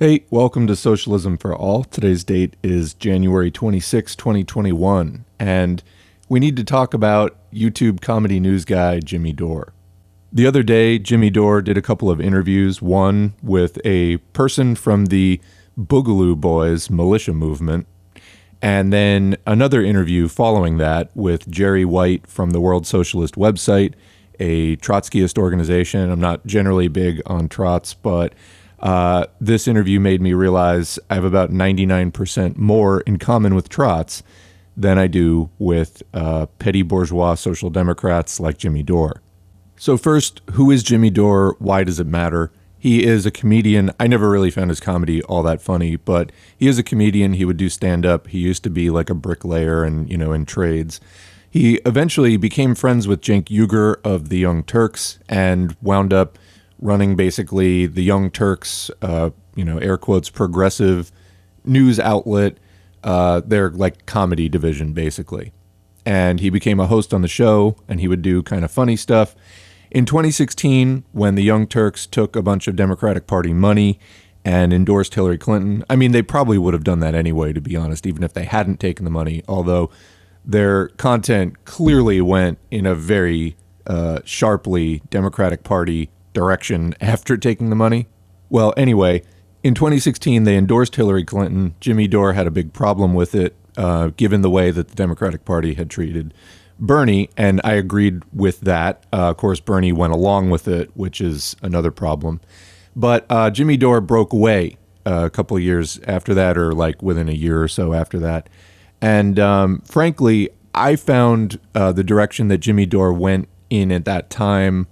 Hey, welcome to Socialism for All. Today's date is January 26, 2021, and we need to talk about YouTube comedy news guy Jimmy Dore. The other day, Jimmy Dore did a couple of interviews, one with a person from the Boogaloo Boys militia movement, and then another interview following that with Jerry White from the World Socialist website, a Trotskyist organization. I'm not generally big on Trots, but this interview made me realize I have about 99% more in common with Trots than I do with petty bourgeois social democrats like Jimmy Dore. So first, who is Jimmy Dore? Why does it matter? He is a comedian. I never really found his comedy all that funny, but he is a comedian. He would do stand-up. He used to be like a bricklayer and, in trades. He eventually became friends with Cenk Uygur of the Young Turks and wound up running basically the Young Turks, air quotes, progressive news outlet, their like comedy division, basically. And he became a host on the show, and he would do kind of funny stuff. In 2016, when the Young Turks took a bunch of Democratic Party money and endorsed Hillary Clinton, I mean, they probably would have done that anyway, to be honest, even if they hadn't taken the money, although their content clearly went in a very sharply Democratic Party direction after taking the money. Well, anyway, in 2016, they endorsed Hillary Clinton. Jimmy Dore had a big problem with it, given the way that the Democratic Party had treated Bernie, and I agreed with that. Of course, Bernie went along with it, which is another problem. But Jimmy Dore broke away a couple of years after that, or like within a year or so after that. And frankly, I found the direction that Jimmy Dore went in at that time,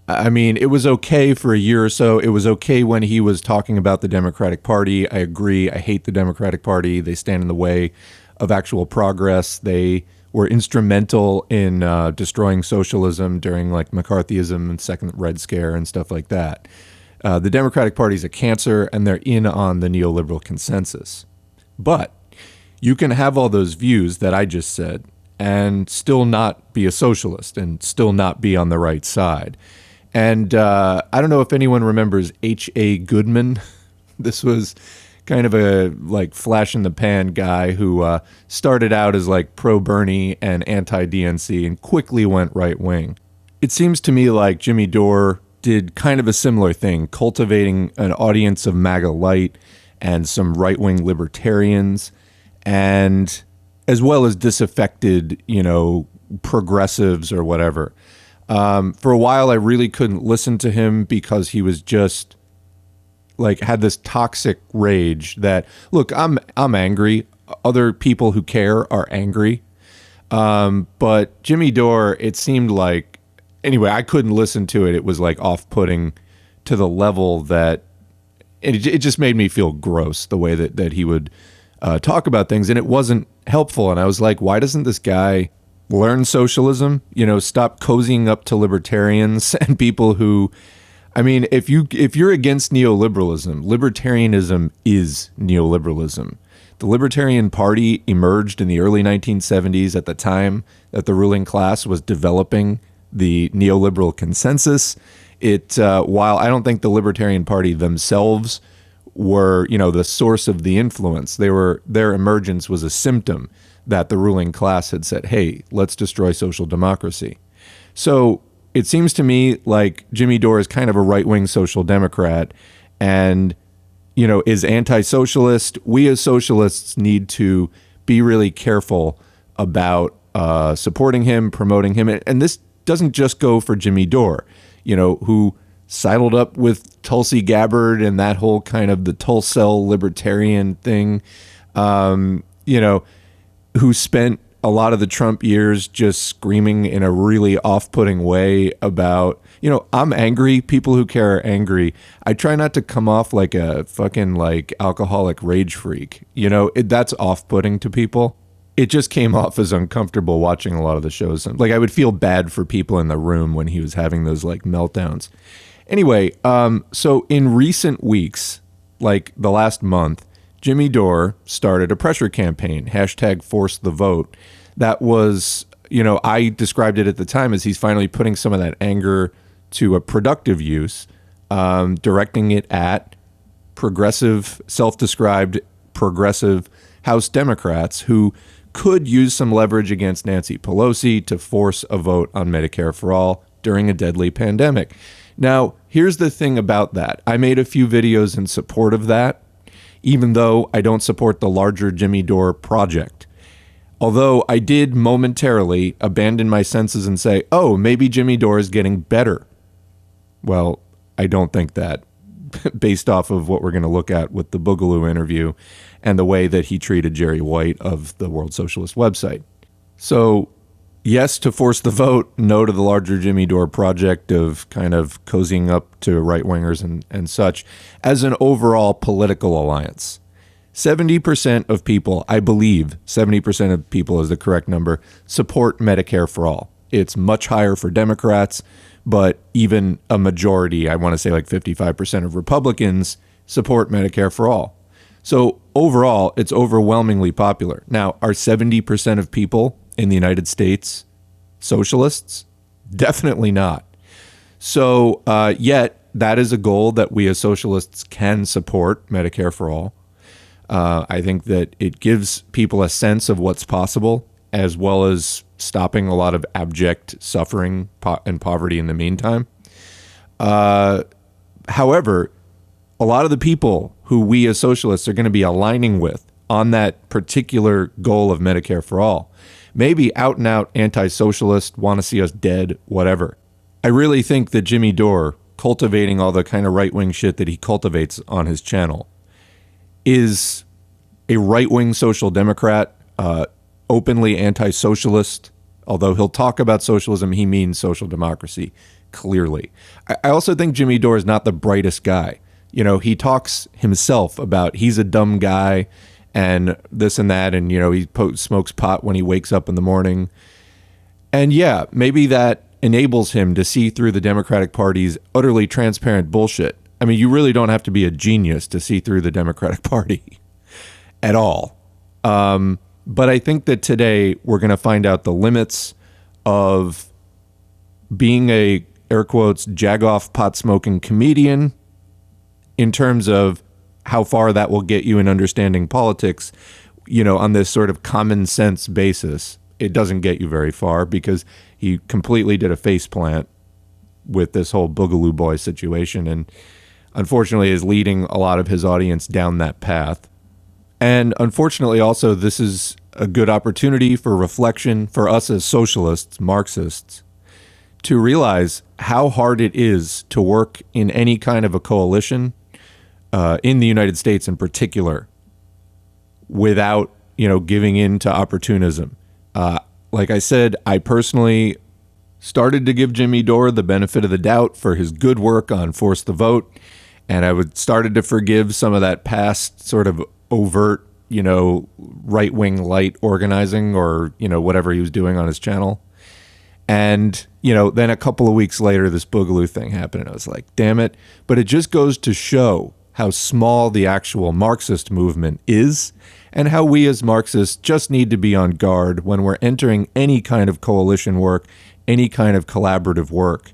I mean, it was okay for a year or so. It was okay when he was talking about the Democratic Party. I agree. I hate the Democratic Party. They stand in the way of actual progress. They were instrumental in destroying socialism during like McCarthyism and Second Red Scare and stuff like that. The Democratic Party is a cancer, and they're in on the neoliberal consensus. But you can have all those views that I just said and still not be a socialist and still not be on the right side. And I don't know if anyone remembers H.A. Goodman. This was kind of a like flash in the pan guy who started out as like pro-Bernie and anti-DNC and quickly went right wing. It seems to me like Jimmy Dore did kind of a similar thing, cultivating an audience of MAGA light and some right-wing libertarians, and as well as disaffected, progressives or whatever. For a while, I really couldn't listen to him because he was just like had this toxic rage that, look, I'm angry. Other people who care are angry. But Jimmy Dore, it seemed like, anyway, I couldn't listen to it. It was like off-putting to the level that it just made me feel gross the way that he would talk about things. And it wasn't helpful. And I was like, why doesn't this guy learn socialism, stop cozying up to libertarians and people who, I mean, if you're against neoliberalism, libertarianism is neoliberalism. The Libertarian Party emerged in the early 1970s at the time that the ruling class was developing the neoliberal consensus. While I don't think the Libertarian Party themselves were, the source of the influence, their emergence was a symptom that the ruling class had said, hey, let's destroy social democracy. So it seems to me like Jimmy Dore is kind of a right-wing social democrat and, is anti-socialist. We as socialists need to be really careful about supporting him, promoting him. And this doesn't just go for Jimmy Dore, who sidled up with Tulsi Gabbard and that whole kind of the Tulsell libertarian thing, who spent a lot of the Trump years just screaming in a really off-putting way about, I'm angry. People who care are angry. I try not to come off like a fucking like alcoholic rage freak. That's off-putting to people. It just came off as uncomfortable watching a lot of the shows. Like I would feel bad for people in the room when he was having those like meltdowns. Anyway, so in recent weeks, like the last month, Jimmy Dore started a pressure campaign, #ForceTheVote. That was, I described it at the time as he's finally putting some of that anger to a productive use, directing it at progressive, self-described progressive House Democrats who could use some leverage against Nancy Pelosi to force a vote on Medicare for all during a deadly pandemic. Now, here's the thing about that. I made a few videos in support of that, even though I don't support the larger Jimmy Dore project. Although I did momentarily abandon my senses and say, oh, maybe Jimmy Dore is getting better. Well, I don't think that, based off of what we're going to look at with the Boogaloo interview and the way that he treated Jerry White of the World Socialist website. So, yes to force the vote, no to the larger Jimmy Dore project of kind of cozying up to right-wingers and such as an overall political alliance. 70% of people, I believe 70% of people is the correct number, support Medicare for all. It's much higher for Democrats, but even a majority, I want to say like 55% of Republicans support Medicare for all. So overall, it's overwhelmingly popular. Now, are 70% of people in the United States socialists? Definitely not. So yet, that is a goal that we as socialists can support, Medicare for all. I think that it gives people a sense of what's possible, as well as stopping a lot of abject suffering and poverty in the meantime. However, a lot of the people who we as socialists are going to be aligning with on that particular goal of Medicare for all may be out and out anti-socialist, want to see us dead, whatever. I really think that Jimmy Dore, cultivating all the kind of right-wing shit that he cultivates on his channel, is a right-wing social democrat, openly anti-socialist. Although he'll talk about socialism, he means social democracy, clearly. I also think Jimmy Dore is not the brightest guy. You know, he talks himself about he's a dumb guy and this and that, and, you know, he smokes pot when he wakes up in the morning. And yeah, maybe that enables him to see through the Democratic Party's utterly transparent bullshit. I mean, you really don't have to be a genius to see through the Democratic Party at all. But I think that today we're going to find out the limits of being a, air quotes, jagoff pot-smoking comedian in terms of how far that will get you in understanding politics, you know, on this sort of common sense basis. It doesn't get you very far because he completely did a faceplant with this whole Boogaloo Boy situation and unfortunately is leading a lot of his audience down that path. And unfortunately also, this is a good opportunity for reflection for us as socialists, Marxists, to realize how hard it is to work in any kind of a coalition, in the United States in particular, without, you know, giving in to opportunism. Like I said, I personally started to give Jimmy Dore the benefit of the doubt for his good work on Force the Vote, and I started to forgive some of that past sort of overt, you know, right-wing light organizing or, you know, whatever he was doing on his channel. And, you know, then a couple of weeks later, this Boogaloo thing happened, and I was like, damn it. But it just goes to show how small the actual Marxist movement is and how we as Marxists just need to be on guard when we're entering any kind of coalition work, any kind of collaborative work,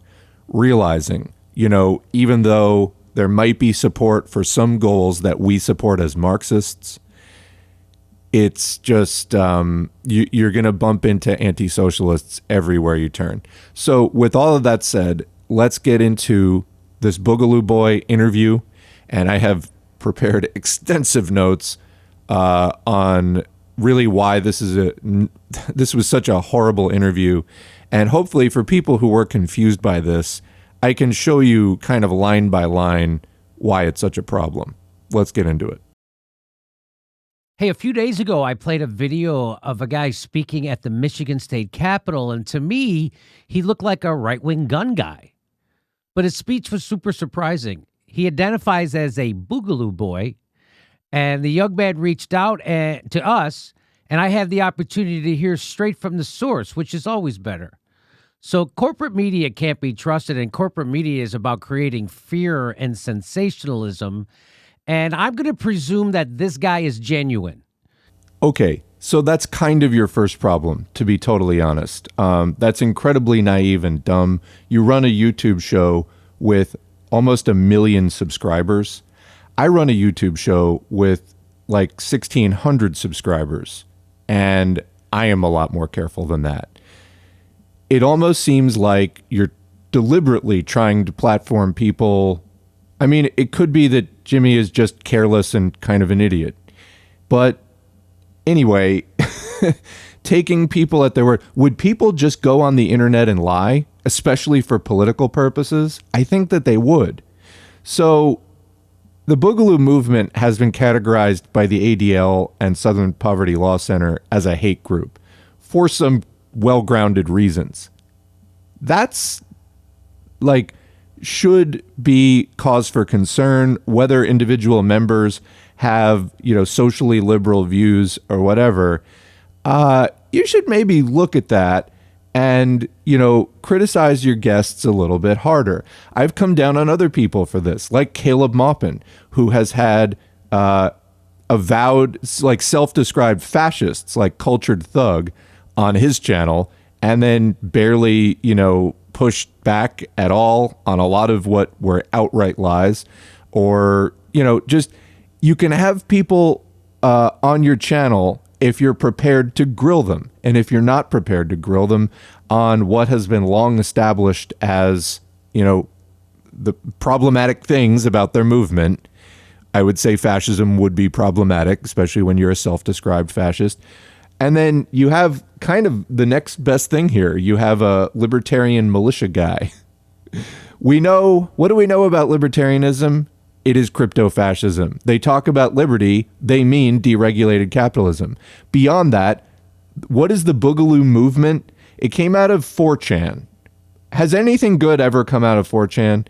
realizing, you know, even though there might be support for some goals that we support as Marxists, it's just you're going to bump into anti-socialists everywhere you turn. So with all of that said, let's get into this Boogaloo Boy interview. And I have prepared extensive notes on really why this was such a horrible interview. And hopefully for people who were confused by this, I can show you kind of line by line why it's such a problem. Let's get into it. Hey, a few days ago, I played a video of a guy speaking at the Michigan State Capitol, and to me, he looked like a right-wing gun guy. But his speech was super surprising. He identifies as a Boogaloo Boy, and the young man reached out to us, and I had the opportunity to hear straight from the source, which is always better. So corporate media can't be trusted, and corporate media is about creating fear and sensationalism. And I'm going to presume that this guy is genuine. Okay, so that's kind of your first problem, to be totally honest. That's incredibly naive and dumb. You run a YouTube show with almost 1 million subscribers. I run a YouTube show with like 1,600 subscribers, and I am a lot more careful than that. It almost seems like you're deliberately trying to platform people. I mean, it could be that Jimmy is just careless and kind of an idiot. But anyway, taking people at their word. Would people just go on the internet and lie, especially for political purposes? I think that they would. So the Boogaloo movement has been categorized by the ADL and Southern Poverty Law Center as a hate group for some well-grounded reasons. That's like should be cause for concern, whether individual members have, socially liberal views or whatever. You should maybe look at that and, criticize your guests a little bit harder. I've come down on other people for this, like Caleb Maupin, who has had avowed, like self-described fascists, like Cultured Thug, on his channel, and then barely, pushed back at all on a lot of what were outright lies. Or, just you can have people on your channel if you're prepared to grill them. And if you're not prepared to grill them on what has been long established as, the problematic things about their movement, I would say fascism would be problematic, especially when you're a self-described fascist. And then you have kind of the next best thing here. You have a libertarian militia guy. What do we know about libertarianism? It is crypto-fascism. They talk about liberty, they mean deregulated capitalism. Beyond that, what is the Boogaloo movement? It came out of 4chan. Has anything good ever come out of 4chan?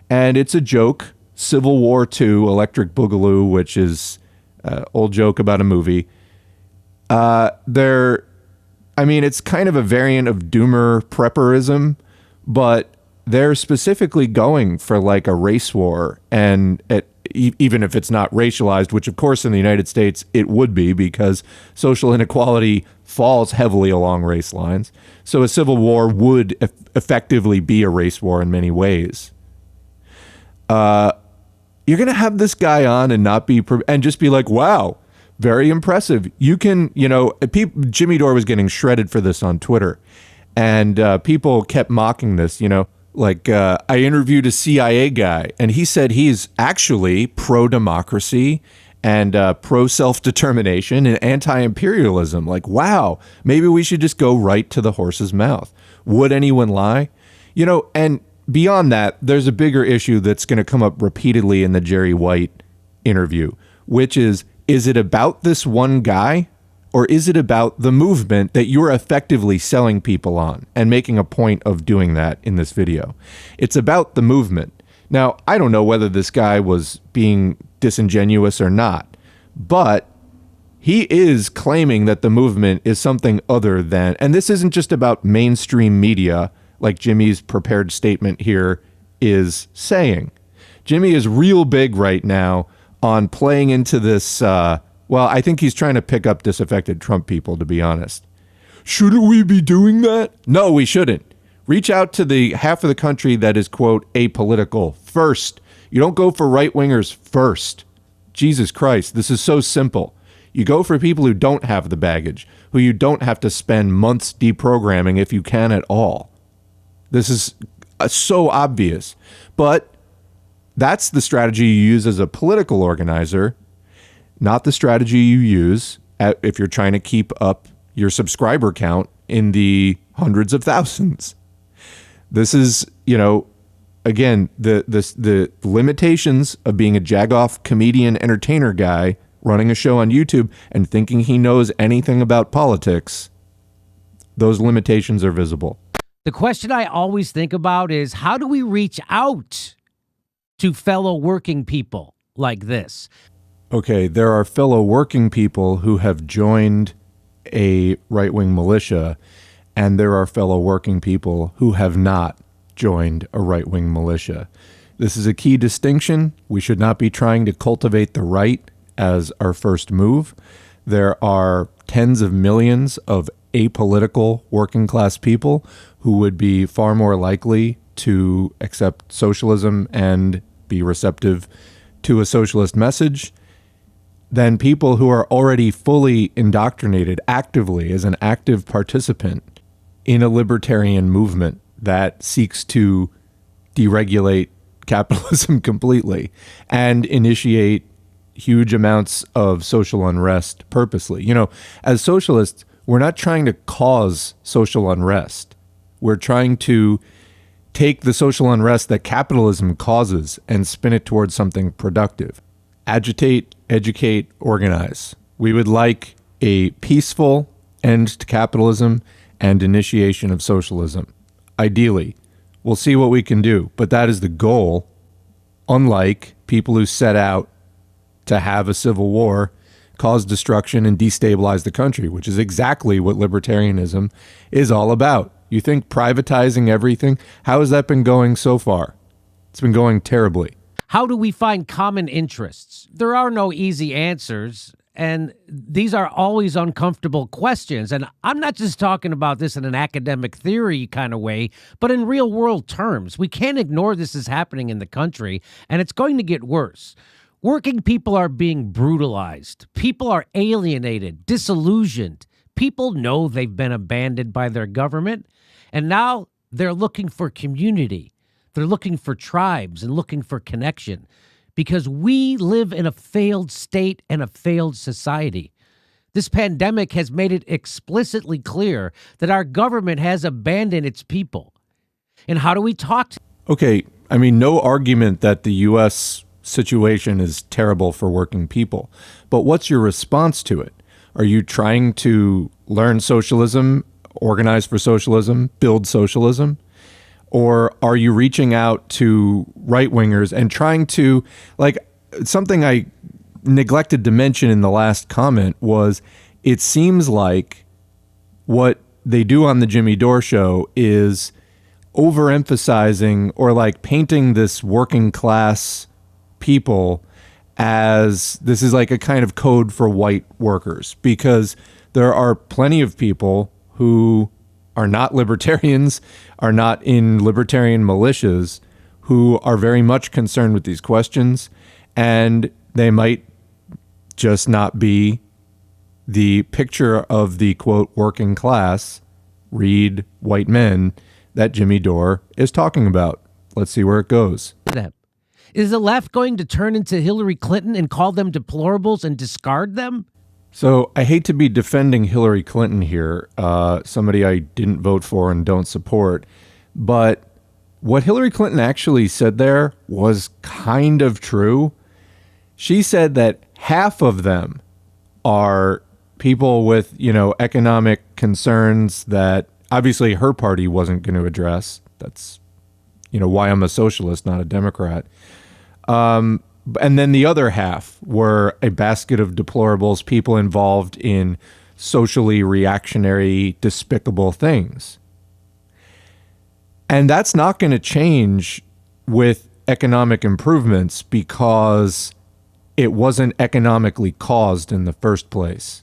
And it's a joke. Civil War II, Electric Boogaloo, which is an old joke about a movie. It's kind of a variant of doomer prepperism, but they're specifically going for like a race war, and even if it's not racialized, which of course in the United States it would be because social inequality falls heavily along race lines. So a civil war would effectively be a race war in many ways. You're going to have this guy on and not be, and just be like, wow, very impressive. You can, Jimmy Dore was getting shredded for this on Twitter, and people kept mocking this, Like I interviewed a CIA guy, and he said he's actually pro-democracy and pro-self-determination and anti-imperialism. Like, wow, maybe we should just go right to the horse's mouth. Would anyone lie? And beyond that, there's a bigger issue that's going to come up repeatedly in the Jerry White interview, which is it about this one guy? Or is it about the movement that you're effectively selling people on and making a point of doing that in this video? It's about the movement. Now, I don't know whether this guy was being disingenuous or not, but he is claiming that the movement is something other than, and this isn't just about mainstream media, like Jimmy's prepared statement here is saying. Jimmy is real big right now on playing into this, well, I think he's trying to pick up disaffected Trump people, to be honest. Shouldn't we be doing that? No, we shouldn't. Reach out to the half of the country that is, quote, apolitical first. You don't go for right-wingers first. Jesus Christ, this is so simple. You go for people who don't have the baggage, who you don't have to spend months deprogramming if you can at all. This is so obvious. But that's the strategy you use as a political organizer, not the strategy you use if you're trying to keep up your subscriber count in the hundreds of thousands. This is, again, the limitations of being a jagoff comedian entertainer guy running a show on YouTube and thinking he knows anything about politics. Those limitations are visible. The question I always think about is, how do we reach out to fellow working people like this? Okay, there are fellow working people who have joined a right-wing militia, and there are fellow working people who have not joined a right-wing militia. This is a key distinction. We should not be trying to cultivate the right as our first move. There are tens of millions of apolitical working class people who would be far more likely to accept socialism and be receptive to a socialist message than people who are already fully indoctrinated actively as an active participant in a libertarian movement that seeks to deregulate capitalism completely and initiate huge amounts of social unrest purposely. As socialists, we're not trying to cause social unrest. We're trying to take the social unrest that capitalism causes and spin it towards something productive. Agitate, educate, organize. We would like a peaceful end to capitalism and initiation of socialism. Ideally, we'll see what we can do, but that is the goal, unlike people who set out to have a civil war, cause destruction, and destabilize the country, which is exactly what libertarianism is all about. You think privatizing everything? How has that been going so far? It's been going terribly. How do we find common interests? There are no easy answers, and these are always uncomfortable questions. And I'm not just talking about this in an academic theory kind of way, but in real world terms. We can't ignore this is happening in the country, and it's going to get worse. Working people are being brutalized. People are alienated, disillusioned. People know they've been abandoned by their government, and now they're looking for community. They're looking for tribes and looking for connection because we live in a failed state and a failed society. This pandemic has made it explicitly clear that our government has abandoned its people. And how do we talk to Okay, no argument that the U.S. situation is terrible for working people, but what's your response to it? Are you trying to learn socialism, organize for socialism, build socialism? Or are you reaching out to right-wingers and trying to, something I neglected to mention in the last comment was, it seems like what they do on the Jimmy Dore show is overemphasizing or painting this working class people as this is a kind of code for white workers, because there are plenty of people who are not libertarians, are not in libertarian militias, who are very much concerned with these questions, and they might just not be the picture of the, quote, working class, read white men, that Jimmy Dore is talking about. Let's see where it goes. them? Is the left going to turn into Hillary Clinton and call them deplorables and discard them? So I hate to be defending Hillary Clinton here, somebody I didn't vote for and don't support, but what Hillary Clinton actually said there was kind of true. She said that half of them are people with, economic concerns that obviously her party wasn't going to address. That's, why I'm a socialist, not a Democrat. And then the other half were a basket of deplorables, people involved in socially reactionary, despicable things. And that's not going to change with economic improvements because it wasn't economically caused in the first place.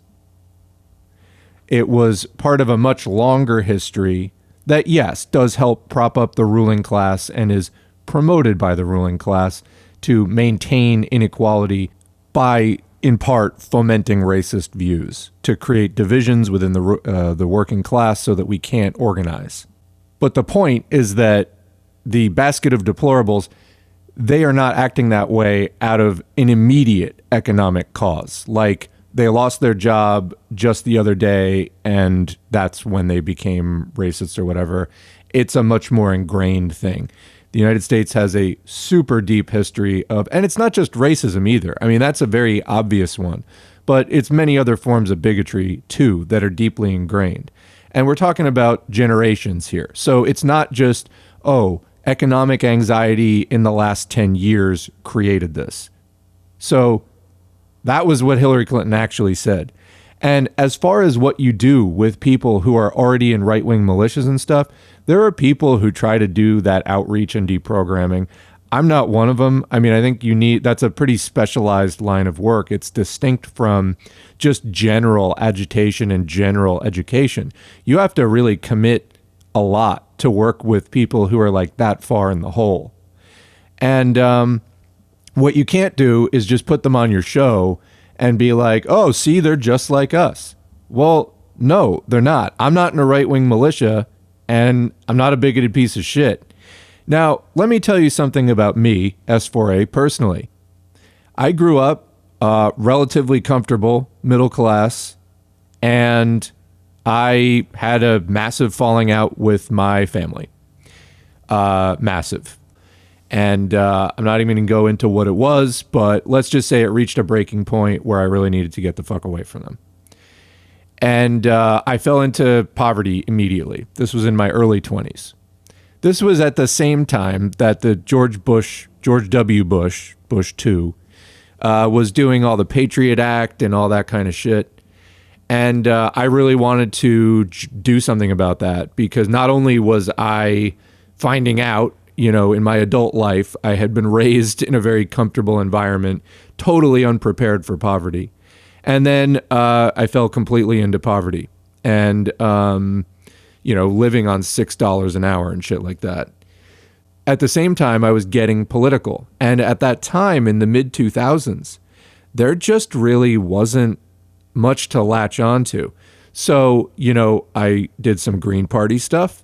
It was part of a much longer history that, yes, does help prop up the ruling class and is promoted by the ruling class to maintain inequality by, in part, fomenting racist views, to create divisions within the working class so that we can't organize. But the point is that the basket of deplorables, they are not acting that way out of an immediate economic cause. Like they lost their job just the other day and that's when they became racist or whatever. It's a much more ingrained thing. The United States has a super deep history of, and it's not just racism either. That's a very obvious one, but it's many other forms of bigotry too that are deeply ingrained. And we're talking about generations here. So it's not just, economic anxiety in the last 10 years created this. So that was what Hillary Clinton actually said. And as far as what you do with people who are already in right-wing militias and stuff, there are people who try to do that outreach and deprogramming. I'm not one of them. I think that's a pretty specialized line of work. It's distinct from just general agitation and general education. You have to really commit a lot to work with people who are that far in the hole. And What you can't do is just put them on your show and be like, oh, see, they're just like us. Well, no, they're not. I'm not in a right-wing militia, and I'm not a bigoted piece of shit. Now, let me tell you something about me, S4A, personally. I grew up relatively comfortable, middle class, and I had a massive falling out with my family. Massive. And I'm not even going to go into what it was, but let's just say it reached a breaking point where I really needed to get the fuck away from them. And I fell into poverty immediately. This was in my early 20s. This was at the same time that the George W. Bush, Bush 2, was doing all the Patriot Act and all that kind of shit. And I really wanted to do something about that because not only was I finding out, in my adult life, I had been raised in a very comfortable environment, totally unprepared for poverty. And then I fell completely into poverty and, living on $6 an hour and shit like that. At the same time, I was getting political. And at that time, in the mid-2000s, there just really wasn't much to latch onto. So, I did some Green Party stuff.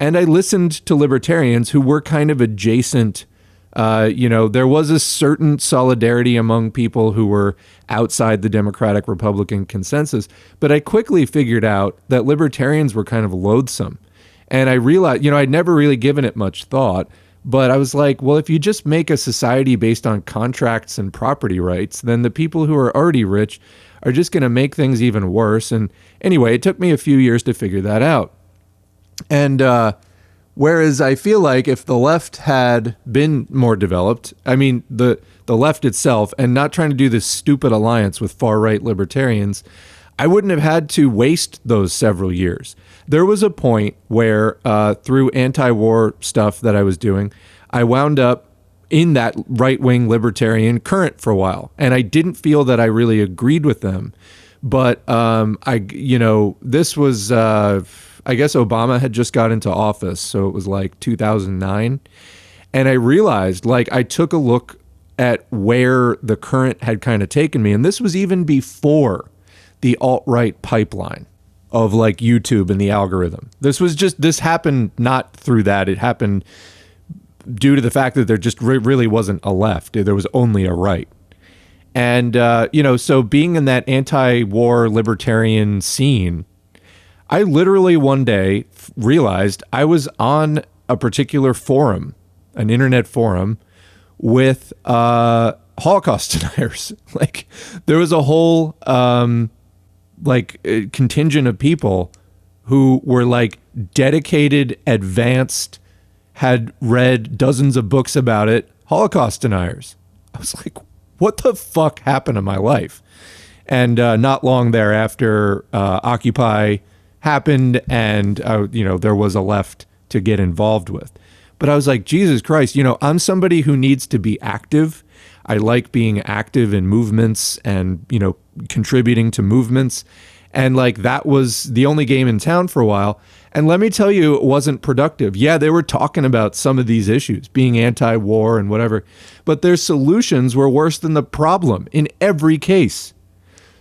And I listened to libertarians who were kind of adjacent. There was a certain solidarity among people who were outside the Democratic Republican consensus. But I quickly figured out that libertarians were kind of loathsome. And I realized, I'd never really given it much thought. But I was like, well, if you just make a society based on contracts and property rights, then the people who are already rich are just going to make things even worse. And anyway, it took me a few years to figure that out. And whereas I feel like if the left had been more developed, I mean, the left itself, and not trying to do this stupid alliance with far-right libertarians, I wouldn't have had to waste those several years. There was a point where through anti-war stuff that I was doing, I wound up in that right-wing libertarian current for a while. And I didn't feel that I really agreed with them. But this was... I guess Obama had just got into office, so it was like 2009. And I realized, I took a look at where the current had kind of taken me. And this was even before the alt-right pipeline of YouTube and the algorithm. This happened not through that. It happened due to the fact that there just really wasn't a left. There was only a right. And, so being in that anti-war libertarian scene, I literally one day realized I was on a particular forum, an internet forum, with Holocaust deniers. There was a whole contingent of people who were dedicated, advanced, had read dozens of books about it, Holocaust deniers. I was like, what the fuck happened to my life? And not long thereafter, Occupy happened, and there was a left to get involved with. But I was like, Jesus Christ, I'm somebody who needs to be active. I like being active in movements and contributing to movements, and that was the only game in town for a while. And let me tell you, it wasn't productive. Yeah, they were talking about some of these issues, being anti-war and whatever, but their solutions were worse than the problem in every case.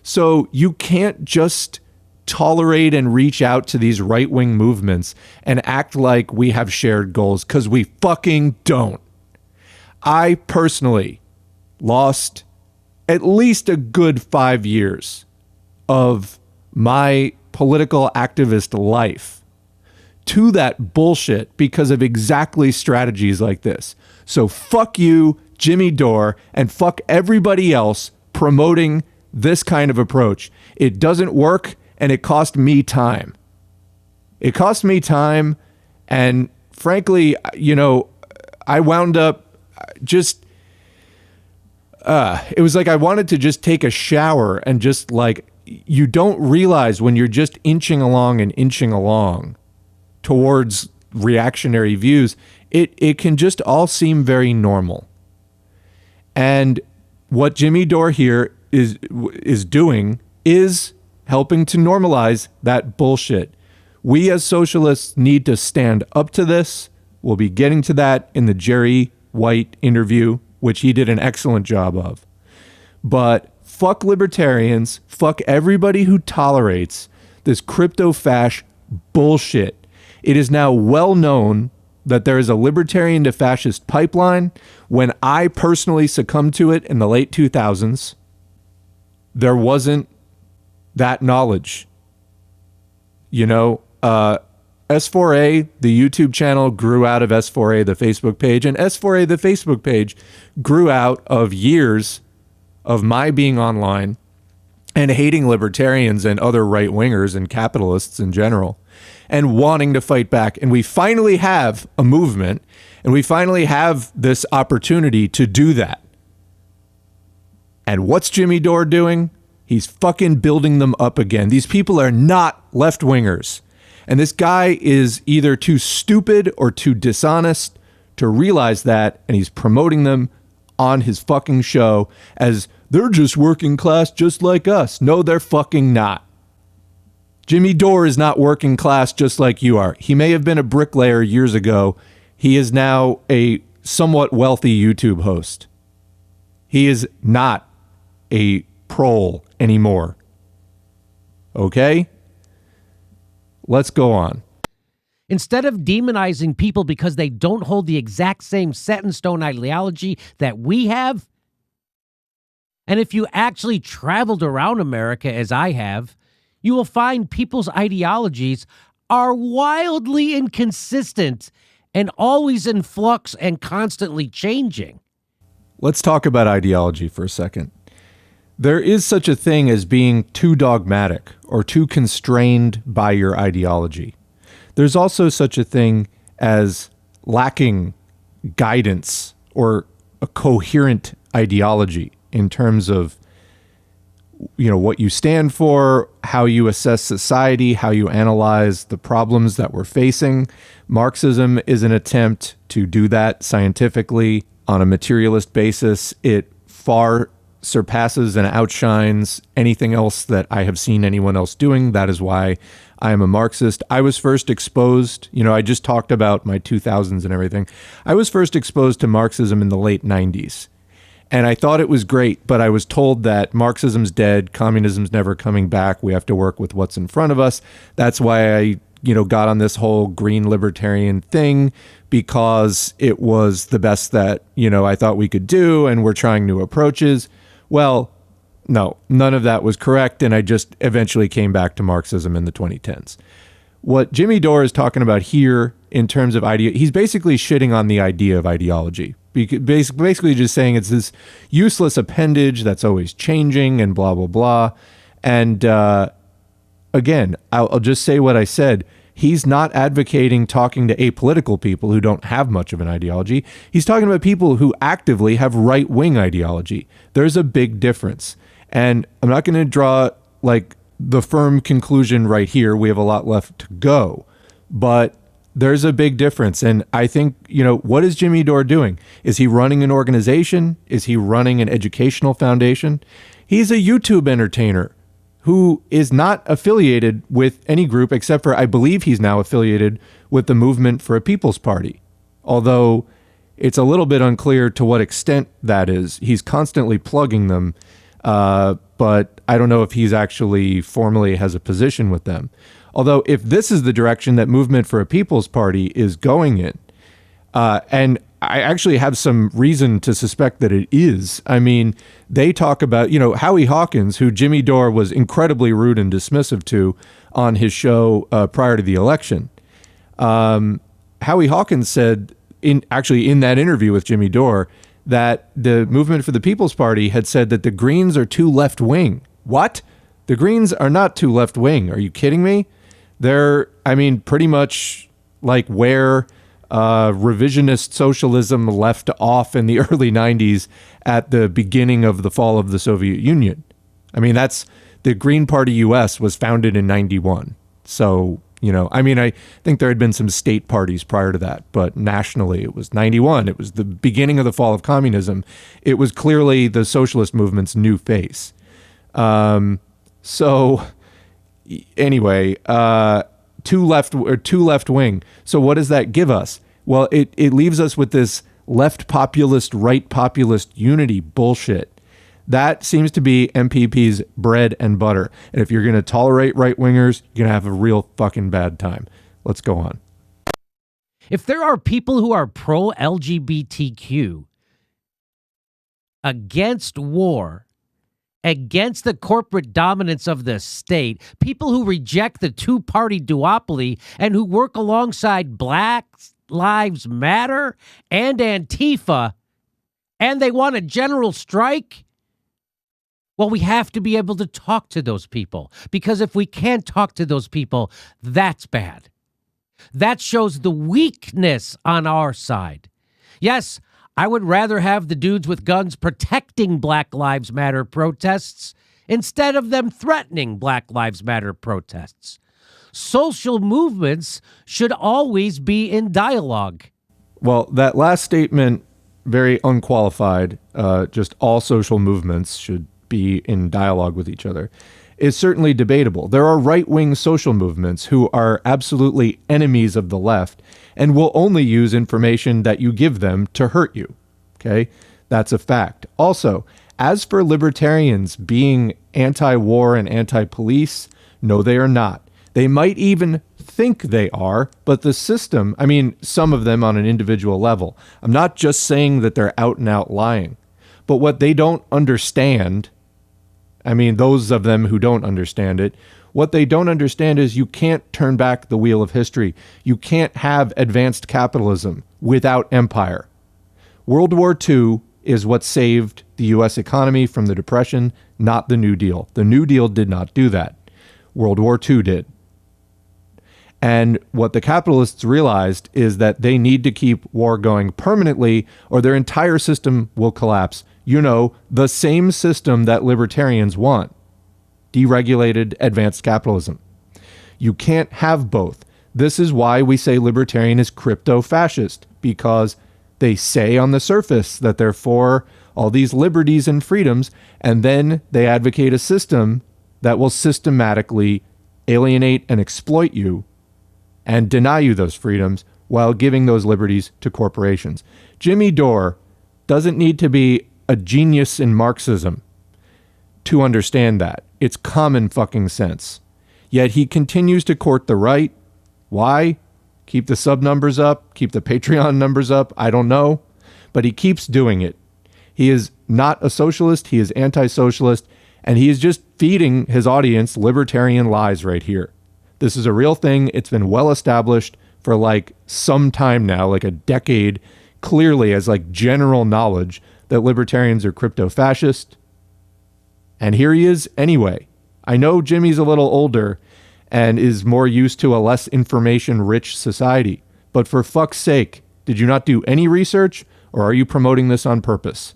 So you can't just tolerate and reach out to these right-wing movements and act like we have shared goals, because we fucking don't. I personally lost at least a good 5 years of my political activist life to that bullshit because of exactly strategies like this. So fuck you, Jimmy Dore, and fuck everybody else promoting this kind of approach. It doesn't work. And it cost me time. It cost me time. And frankly, I wound up just, it was like I wanted to just take a shower and just you don't realize when you're just inching along towards reactionary views, it can just all seem very normal. And what Jimmy Dore here is doing is helping to normalize that bullshit. We as socialists need to stand up to this. We'll be getting to that in the Jerry White interview which he did an excellent job of. But fuck libertarians, fuck everybody who tolerates this crypto-fash bullshit. It is now well known that there is a libertarian to fascist pipeline. When I personally succumbed to it in the late 2000s, there wasn't that knowledge. You know, S4A, the YouTube channel, grew out of S4A, the Facebook page, and S4A, the Facebook page, grew out of years of my being online and hating libertarians and other right-wingers and capitalists in general and wanting to fight back. And we finally have a movement, and we finally have this opportunity to do that. And what's Jimmy Dore doing? He's fucking building them up again. These people are not left-wingers. And this guy is either too stupid or too dishonest to realize that, and he's promoting them on his fucking show as they're just working class just like us. No, they're fucking not. Jimmy Dore is not working class just like you are. He may have been a bricklayer years ago. He is now a somewhat wealthy YouTube host. He is not a prole anymore. Okay? Let's go on. Instead of demonizing people because they don't hold the exact same set in stone ideology that we have, and if you actually traveled around America as I have, you will find people's ideologies are wildly inconsistent and always in flux and constantly changing. Let's talk about ideology for a second. There is such a thing as being too dogmatic or too constrained by your ideology. There's also such a thing as lacking guidance or a coherent ideology in terms of, you know, what you stand for, how you assess society, how you analyze the problems that we're facing. Marxism is an attempt to do that scientifically on a materialist basis. It far surpasses and outshines anything else that I have seen anyone else doing. That is why I am a Marxist. I was first exposed, you know, I just talked about my 2000s and everything. I was first exposed to Marxism in the late 90s. And I thought it was great, but I was told that Marxism's dead, communism's never coming back, we have to work with what's in front of us. That's why I, you know, got on this whole green libertarian thing, because it was the best that, you know, I thought we could do, and we're trying new approaches. Well, no, none of that was correct, and I just eventually came back to Marxism in the 2010s. What Jimmy Dore is talking about here in terms of he's basically shitting on the idea of ideology. Basically just saying it's this useless appendage that's always changing and blah, blah, blah. And again, I'll just say what I said. He's not advocating talking to apolitical people who don't have much of an ideology. He's talking about people who actively have right-wing ideology. There's a big difference. And I'm not going to draw like the firm conclusion right here. We have a lot left to go. But there's a big difference. And I think, you know, what is Jimmy Dore doing? Is he running an organization? Is he running an educational foundation? He's a YouTube entertainer who is not affiliated with any group except for, I believe he's now affiliated with the Movement for a People's Party. Although it's a little bit unclear to what extent that is. He's constantly plugging them, but I don't know if he's actually formally has a position with them. Although if this is the direction that Movement for a People's Party is going in, and I actually have some reason to suspect that it is. I mean, they talk about, you know, Howie Hawkins, who Jimmy Dore was incredibly rude and dismissive to on his show prior to the election. Howie Hawkins said in that interview with Jimmy Dore that the Movement for the People's Party had said that the Greens are too left-wing. What? The Greens are not too left-wing. Are you kidding me? They're, I mean, pretty much like where revisionist socialism left off in the early 90s at the beginning of the fall of the Soviet Union. I mean, that's the Green Party US was founded in 91. So, you know, I mean, I think there had been some state parties prior to that, but nationally it was 91. It was the beginning of the fall of communism. It was clearly the socialist movement's new face. So anyway, too left wing. So what does that give us? Well, it leaves us with this left populist, right populist unity bullshit. That seems to be MPP's bread and butter. And if you're going to tolerate right-wingers, you're going to have a real fucking bad time. Let's go on. If there are people who are pro-LGBTQ, against war, against the corporate dominance of the state, people who reject the two-party duopoly and who work alongside Black Lives Matter and Antifa, and they want a general strike, well, we have to be able to talk to those people, because if we can't talk to those people, that's bad. That shows the weakness on our side. Yes, I would rather have the dudes with guns protecting Black Lives Matter protests instead of them threatening Black Lives Matter protests. Social movements should always be in dialogue. Well, that last statement, very unqualified, just all social movements should be in dialogue with each other, is certainly debatable. There are right-wing social movements who are absolutely enemies of the left and will only use information that you give them to hurt you. Okay? That's a fact. Also, as for libertarians being anti-war and anti-police, no, they are not. They might even think they are, but the system, I mean, some of them on an individual level. I'm not just saying that they're out and out lying, but what they don't understand, I mean, those of them who don't understand it, what they don't understand is you can't turn back the wheel of history. You can't have advanced capitalism without empire. World War II is what saved the U.S. economy from the Depression, not the New Deal. The New Deal did not do that. World War II did. And what the capitalists realized is that they need to keep war going permanently or their entire system will collapse. You know, the same system that libertarians want. Deregulated advanced capitalism. You can't have both. This is why we say libertarian is crypto-fascist, because they say on the surface that they're for all these liberties and freedoms, and then they advocate a system that will systematically alienate and exploit you and deny you those freedoms while giving those liberties to corporations. Jimmy Dore doesn't need to be a genius in Marxism to understand that. It's common fucking sense. Yet he continues to court the right. Why? Keep the sub numbers up, keep the Patreon numbers up, I don't know. But he keeps doing it. He is not a socialist, he is anti-socialist, and he is just feeding his audience libertarian lies right here. This is a real thing. It's been well established for like some time now, like a decade, clearly as like general knowledge that libertarians are crypto-fascist. And here he is anyway. I know Jimmy's a little older and is more used to a less information-rich society. But for fuck's sake, did you not do any research, or are you promoting this on purpose?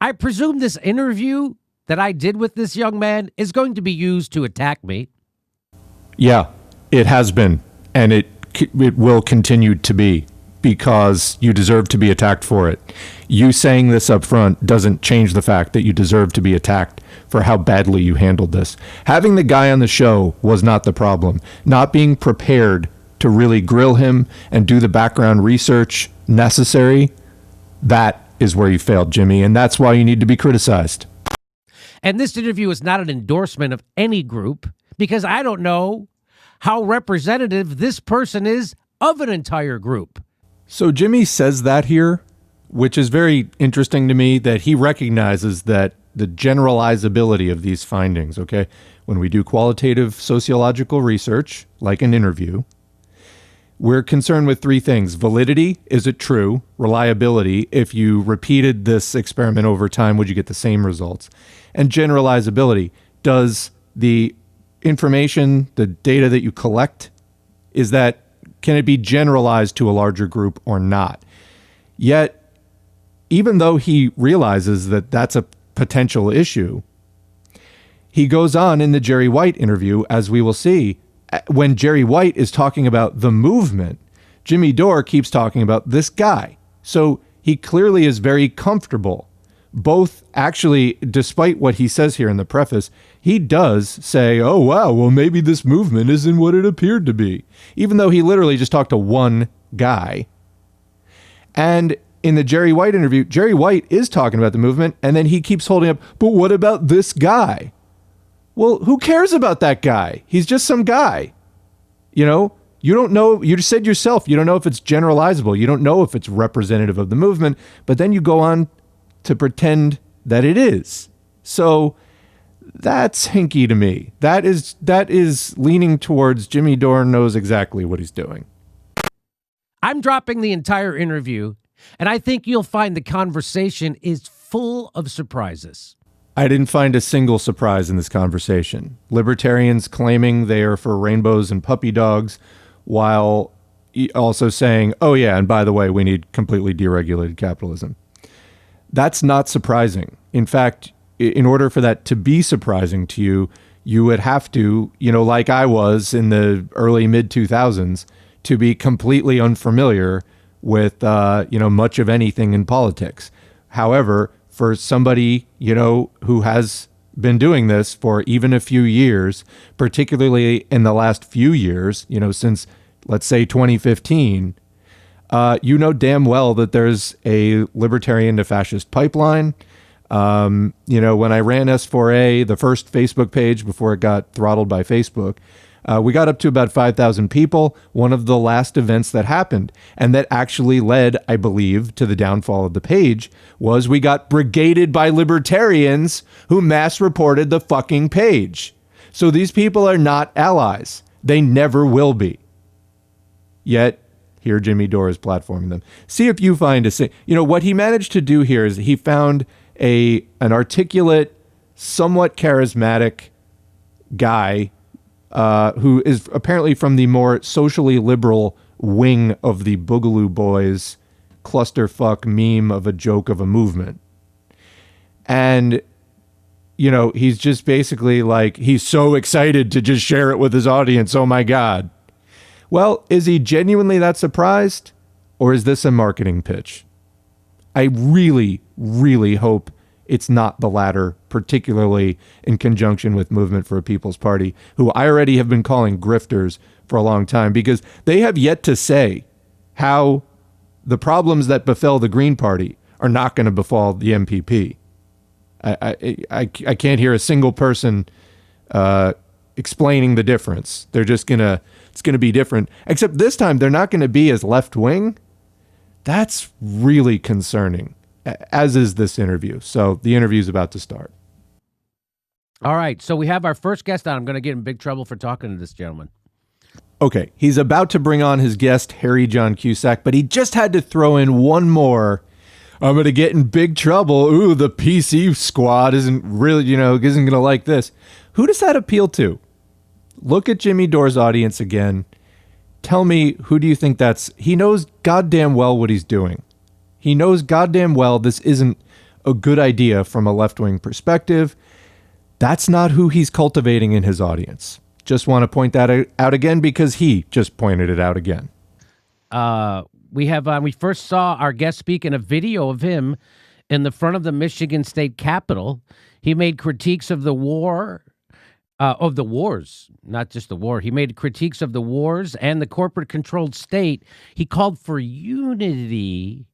I presume this interview that I did with this young man is going to be used to attack me. Yeah, it has been, and it will continue to be, because you deserve to be attacked for it. You saying this up front doesn't change the fact that you deserve to be attacked for how badly you handled this. Having the guy on the show was not the problem. Not being prepared to really grill him and do the background research necessary, that is where you failed, Jimmy, and that's why you need to be criticized. And this interview is not an endorsement of any group, because I don't know how representative this person is of an entire group. So Jimmy says that here, which is very interesting to me, that he recognizes that the generalizability of these findings, okay? When we do qualitative sociological research, like an interview, we're concerned with three things. Validity, is it true? Reliability, if you repeated this experiment over time, would you get the same results? And generalizability, does the information, the data that you collect, can it be generalized to a larger group or not? Yet, even though he realizes that that's a potential issue, he goes on in the Jerry White interview, as we will see, when Jerry White is talking about the movement, Jimmy Dore keeps talking about this guy. So he clearly is very comfortable. Both actually, despite what he says here in the preface, he does say, oh, wow, well, maybe this movement isn't what it appeared to be, even though he literally just talked to one guy. And in the Jerry White interview, Jerry White is talking about the movement, and then he keeps holding up, but what about this guy? Well, who cares about that guy? He's just some guy. You know, you don't know, you just said yourself, you don't know if it's generalizable. You don't know if it's representative of the movement, but then you go on to pretend that it is. So that's hinky to me. That is leaning towards Jimmy Dore knows exactly what he's doing. I'm dropping the entire interview, and I think you'll find the conversation is full of surprises. I didn't find a single surprise in this conversation. Libertarians claiming they are for rainbows and puppy dogs, while also saying, oh yeah, and by the way, we need completely deregulated capitalism. That's not surprising. In fact, in order for that to be surprising to you, you would have to, you know, like I was in the early mid-2000s, to be completely unfamiliar with, much of anything in politics. However, for somebody, who has been doing this for even a few years, particularly in the last few years, since, let's say, 2015, damn well that there's a libertarian to fascist pipeline. When I ran S4A, the first Facebook page before it got throttled by Facebook, we got up to about 5,000 people, one of the last events that happened, and that actually led, I believe, to the downfall of the page, was we got brigaded by libertarians who mass reported the fucking page. So these people are not allies. They never will be. Yet, here Jimmy Dore is platforming them. See if you find what he managed to do here is he found an articulate, somewhat charismatic guy who is apparently from the more socially liberal wing of the Boogaloo Boys clusterfuck meme of a joke of a movement. And, he's just basically like, he's so excited to just share it with his audience. Oh my God. Well, is he genuinely that surprised? Or is this a marketing pitch? I really, really hope it's not the latter, particularly in conjunction with Movement for a People's Party, who I already have been calling grifters for a long time, because they have yet to say how the problems that befell the Green Party are not going to befall the MPP. I can't hear a single person explaining the difference. They're just it's going to be different, except this time they're not going to be as left-wing. That's really concerning, as is this interview. So the interview is about to start. All right. So we have our first guest on. I'm going to get in big trouble for talking to this gentleman. Okay. He's about to bring on his guest, Harry John Cusack, but he just had to throw in one more. I'm going to get in big trouble. Ooh, the PC squad isn't really, isn't going to like this. Who does that appeal to? Look at Jimmy Dore's audience again. Tell me, who do you think that's? He knows goddamn well what he's doing. He knows goddamn well this isn't a good idea from a left-wing perspective. That's not who he's cultivating in his audience. Just want to point that out again because he just pointed it out again. We first saw our guest speak in a video of him in the front of the Michigan State Capitol. He made critiques of the war, of the wars, not just the war. He made critiques of the wars and the corporate-controlled state. He called for unity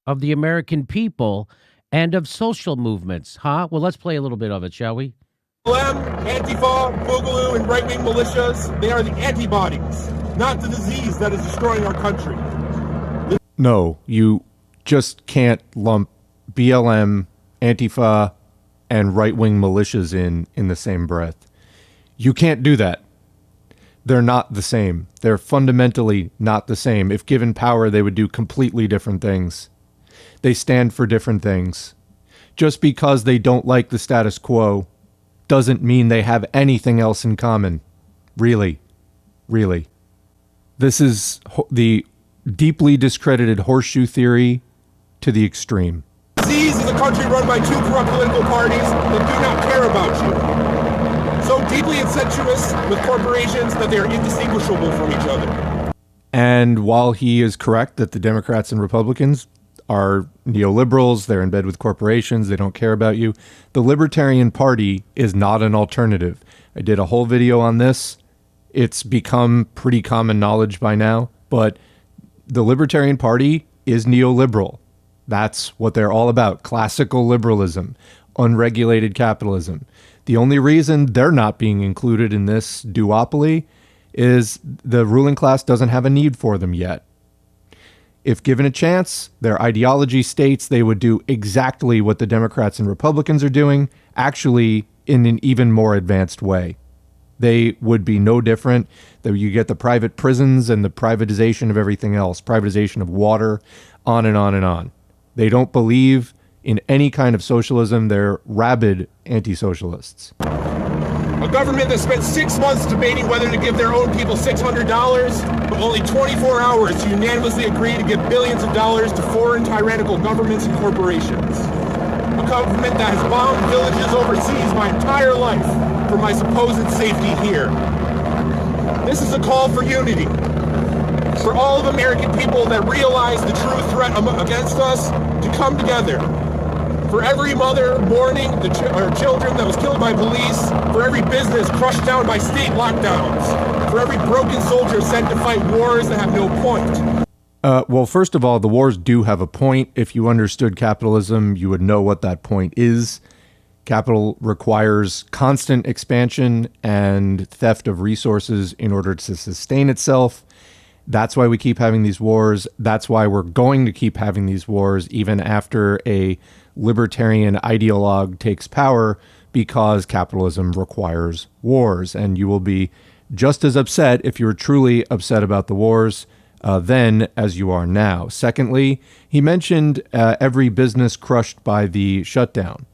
of the American people and of social movements. Well, let's play a little bit of it, shall we? Antifa, Boogaloo, and right-wing militias, they are the antibodies, not the disease that is destroying our country. No, you just can't lump BLM, Antifa, and right-wing militias in the same breath. You can't do that. They're not the same. They're fundamentally not the same. If given power, they would do completely different things. They stand for different things. Just because they don't like the status quo doesn't mean they have anything else in common. Really. Really. This is the deeply discredited horseshoe theory to the extreme. Disease is a country run by two corrupt political parties that do not care about you. So deeply incestuous with corporations that they are indistinguishable from each other. And while he is correct that the Democrats and Republicans are neoliberals, they're in bed with corporations, they don't care about you, the Libertarian Party is not an alternative. I did a whole video on this. It's become pretty common knowledge by now, but the Libertarian Party is neoliberal. That's what they're all about. Classical liberalism, unregulated capitalism. The only reason they're not being included in this duopoly is the ruling class doesn't have a need for them yet. If given a chance, their ideology states they would do exactly what the Democrats and Republicans are doing, actually in an even more advanced way. They would be no different. That you get the private prisons and the privatization of everything else, privatization of water, on and on and on. They don't believe in any kind of socialism. They're rabid anti-socialists. A government that spent 6 months debating whether to give their own people $600, but only 24 hours to unanimously agree to give billions of dollars to foreign tyrannical governments and corporations. A government that has bombed villages overseas my entire life for my supposed safety here. This is a call for unity. For all of American people that realize the true threat against us to come together. For every mother mourning her children that was killed by police, for every business crushed down by state lockdowns, for every broken soldier sent to fight wars that have no point. Well, first of all, the wars do have a point. If you understood capitalism, you would know what that point is. Capital requires constant expansion and theft of resources in order to sustain itself. That's why we keep having these wars. That's why we're going to keep having these wars even after a libertarian ideologue takes power, because capitalism requires wars. And you will be just as upset if you're truly upset about the wars then as you are now. Secondly, he mentioned every business crushed by the shutdown.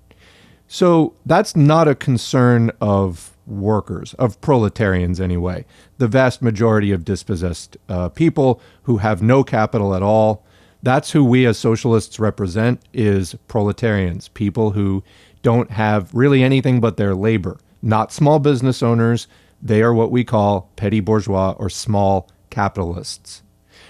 So that's not a concern of workers, of proletarians anyway. The vast majority of dispossessed people who have no capital at all, that's who we as socialists represent, is proletarians, people who don't have really anything but their labor, not small business owners. They are what we call petty bourgeois or small capitalists.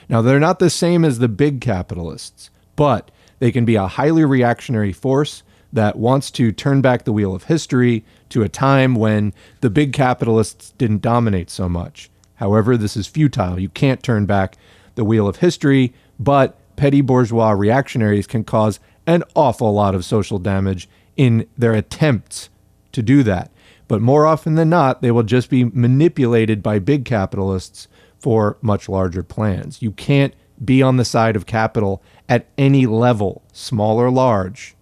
Now, they're not the same as the big capitalists, but they can be a highly reactionary force that wants to turn back the wheel of history to a time when the big capitalists didn't dominate so much. However, this is futile. You can't turn back the wheel of history, but petty bourgeois reactionaries can cause an awful lot of social damage in their attempts to do that. But more often than not, they will just be manipulated by big capitalists for much larger plans. You can't be on the side of capital at any level, small or large,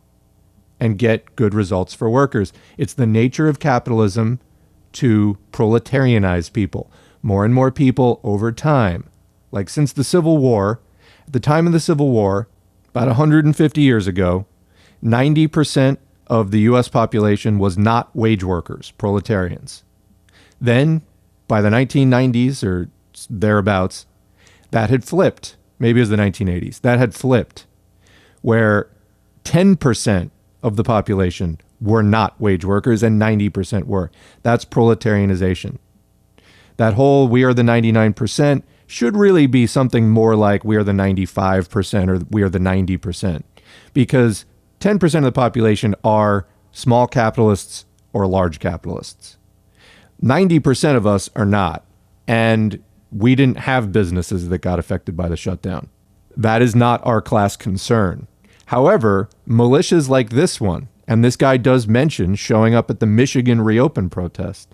and get good results for workers. It's the nature of capitalism to proletarianize people. More and more people over time, like since the Civil War, at the time of the Civil War, about 150 years ago, 90% of the U.S. population was not wage workers, proletarians. Then, by the 1990s or thereabouts, that had flipped. Maybe it was the 1980s. That had flipped, where 10% of the population were not wage workers and 90% were. That's proletarianization. That whole we are the 99% should really be something more like we are the 95% or we are the 90%, because 10% of the population are small capitalists or large capitalists. 90% of us are not, and we didn't have businesses that got affected by the shutdown. That is not our class concern. However, militias like this one, and this guy does mention showing up at the Michigan Reopen protest,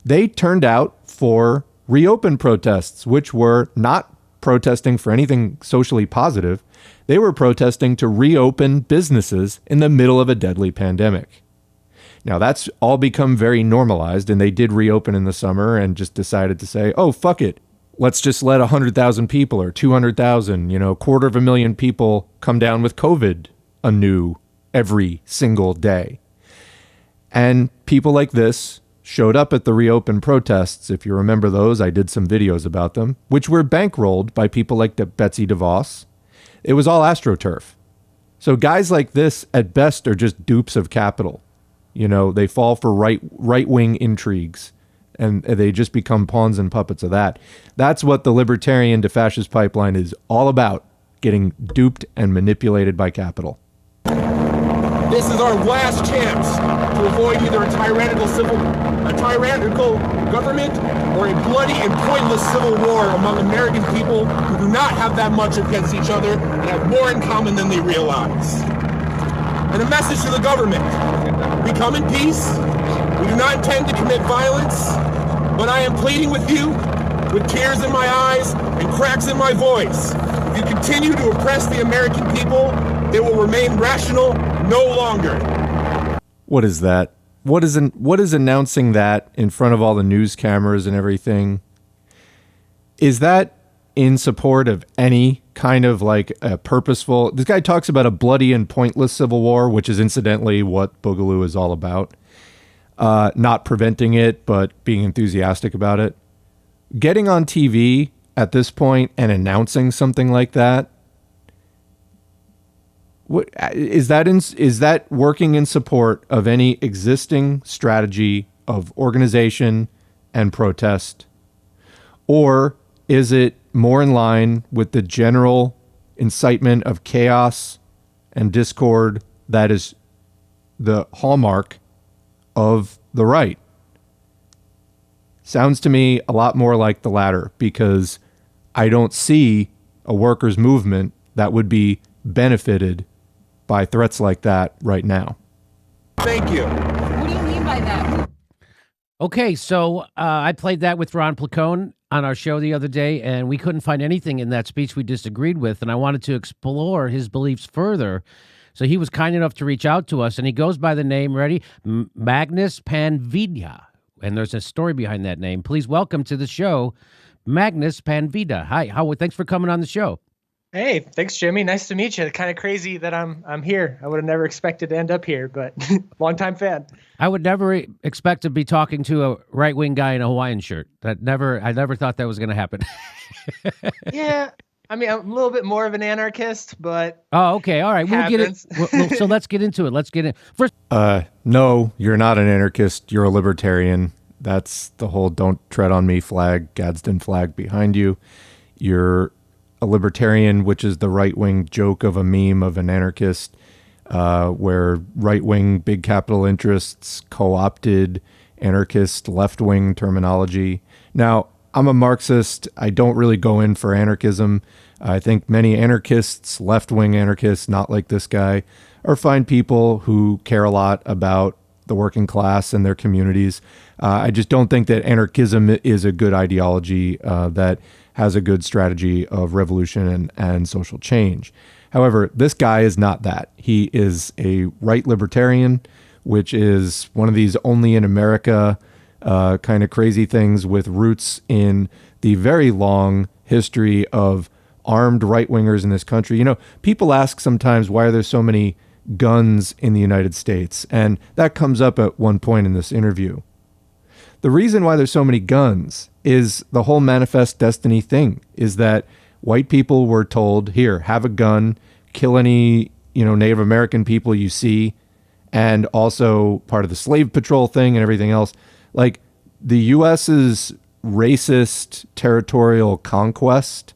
they turned out for Reopen protests, which were not protesting for anything socially positive. They were protesting to reopen businesses in the middle of a deadly pandemic. Now, that's all become very normalized, and they did reopen in the summer and just decided to say, oh, fuck it. Let's just let 100,000 people or 200,000, 250,000 people come down with COVID anew every single day. And people like this showed up at the Reopen protests. If you remember those, I did some videos about them, which were bankrolled by people like Betsy DeVos. It was all AstroTurf. So guys like this, at best, are just dupes of capital. They fall for right-wing intrigues, and they just become pawns and puppets of that. That's what the libertarian to fascist pipeline is all about, getting duped and manipulated by capital. This is our last chance to avoid either a tyrannical government or a bloody and pointless civil war among American people who do not have that much against each other and have more in common than they realize. And a message to the government: we come in peace. We do not intend to commit violence, but I am pleading with you, with tears in my eyes and cracks in my voice. If you continue to oppress the American people, they will remain rational no longer. What is that? What is announcing that in front of all the news cameras and everything? Is that in support of any kind of like a purposeful... This guy talks about a bloody and pointless civil war, which is incidentally what Boogaloo is all about. Not preventing it, but being enthusiastic about it. Getting on TV at this point and announcing something like that, what is that working in support of any existing strategy of organization and protest? Or is it more in line with the general incitement of chaos and discord that is the hallmark of the right? Sounds to me a lot more like the latter, because I don't see a workers' movement that would be benefited by threats like that right now. Thank you. What do you mean by that? Okay, so I played that with Ron Placone on our show the other day, and we couldn't find anything in that speech we disagreed with, and I wanted to explore his beliefs further. So he was kind enough to reach out to us, and he goes by the name, ready? Magnus Panvidya. And there's a story behind that name. Please welcome to the show, Magnus Panvidya. Hi, thanks for coming on the show. Hey, thanks, Jimmy. Nice to meet you. Kind of crazy that I'm here. I would have never expected to end up here, but longtime fan. I would never expect to be talking to a right-wing guy in a Hawaiian shirt. I never thought that was going to happen. Yeah, I mean, I'm a little bit more of an anarchist, but oh, okay, all right. We'll get it. So let's get into it. Let's get in first. No, you're not an anarchist. You're a libertarian. That's the whole "don't tread on me" flag, Gadsden flag behind you. You're a libertarian, which is the right-wing joke of a meme of an anarchist, where right-wing big capital interests co-opted anarchist left-wing terminology. Now, I'm a Marxist. I don't really go in for anarchism. I think many anarchists, left-wing anarchists, not like this guy, are fine people who care a lot about the working class and their communities. I just don't think that anarchism is a good ideology that has a good strategy of revolution and social change. However, this guy is not that. He is a right libertarian, which is one of these only in America kind of crazy things with roots in the very long history of armed right-wingers in this country. You know, people ask sometimes, why are there so many guns in the United States? And that comes up at one point in this interview. The reason why there's so many guns is the whole Manifest Destiny thing, is that white people were told, here, have a gun, kill any, Native American people you see, and also part of the slave patrol thing and everything else. Like, the U.S.'s racist territorial conquest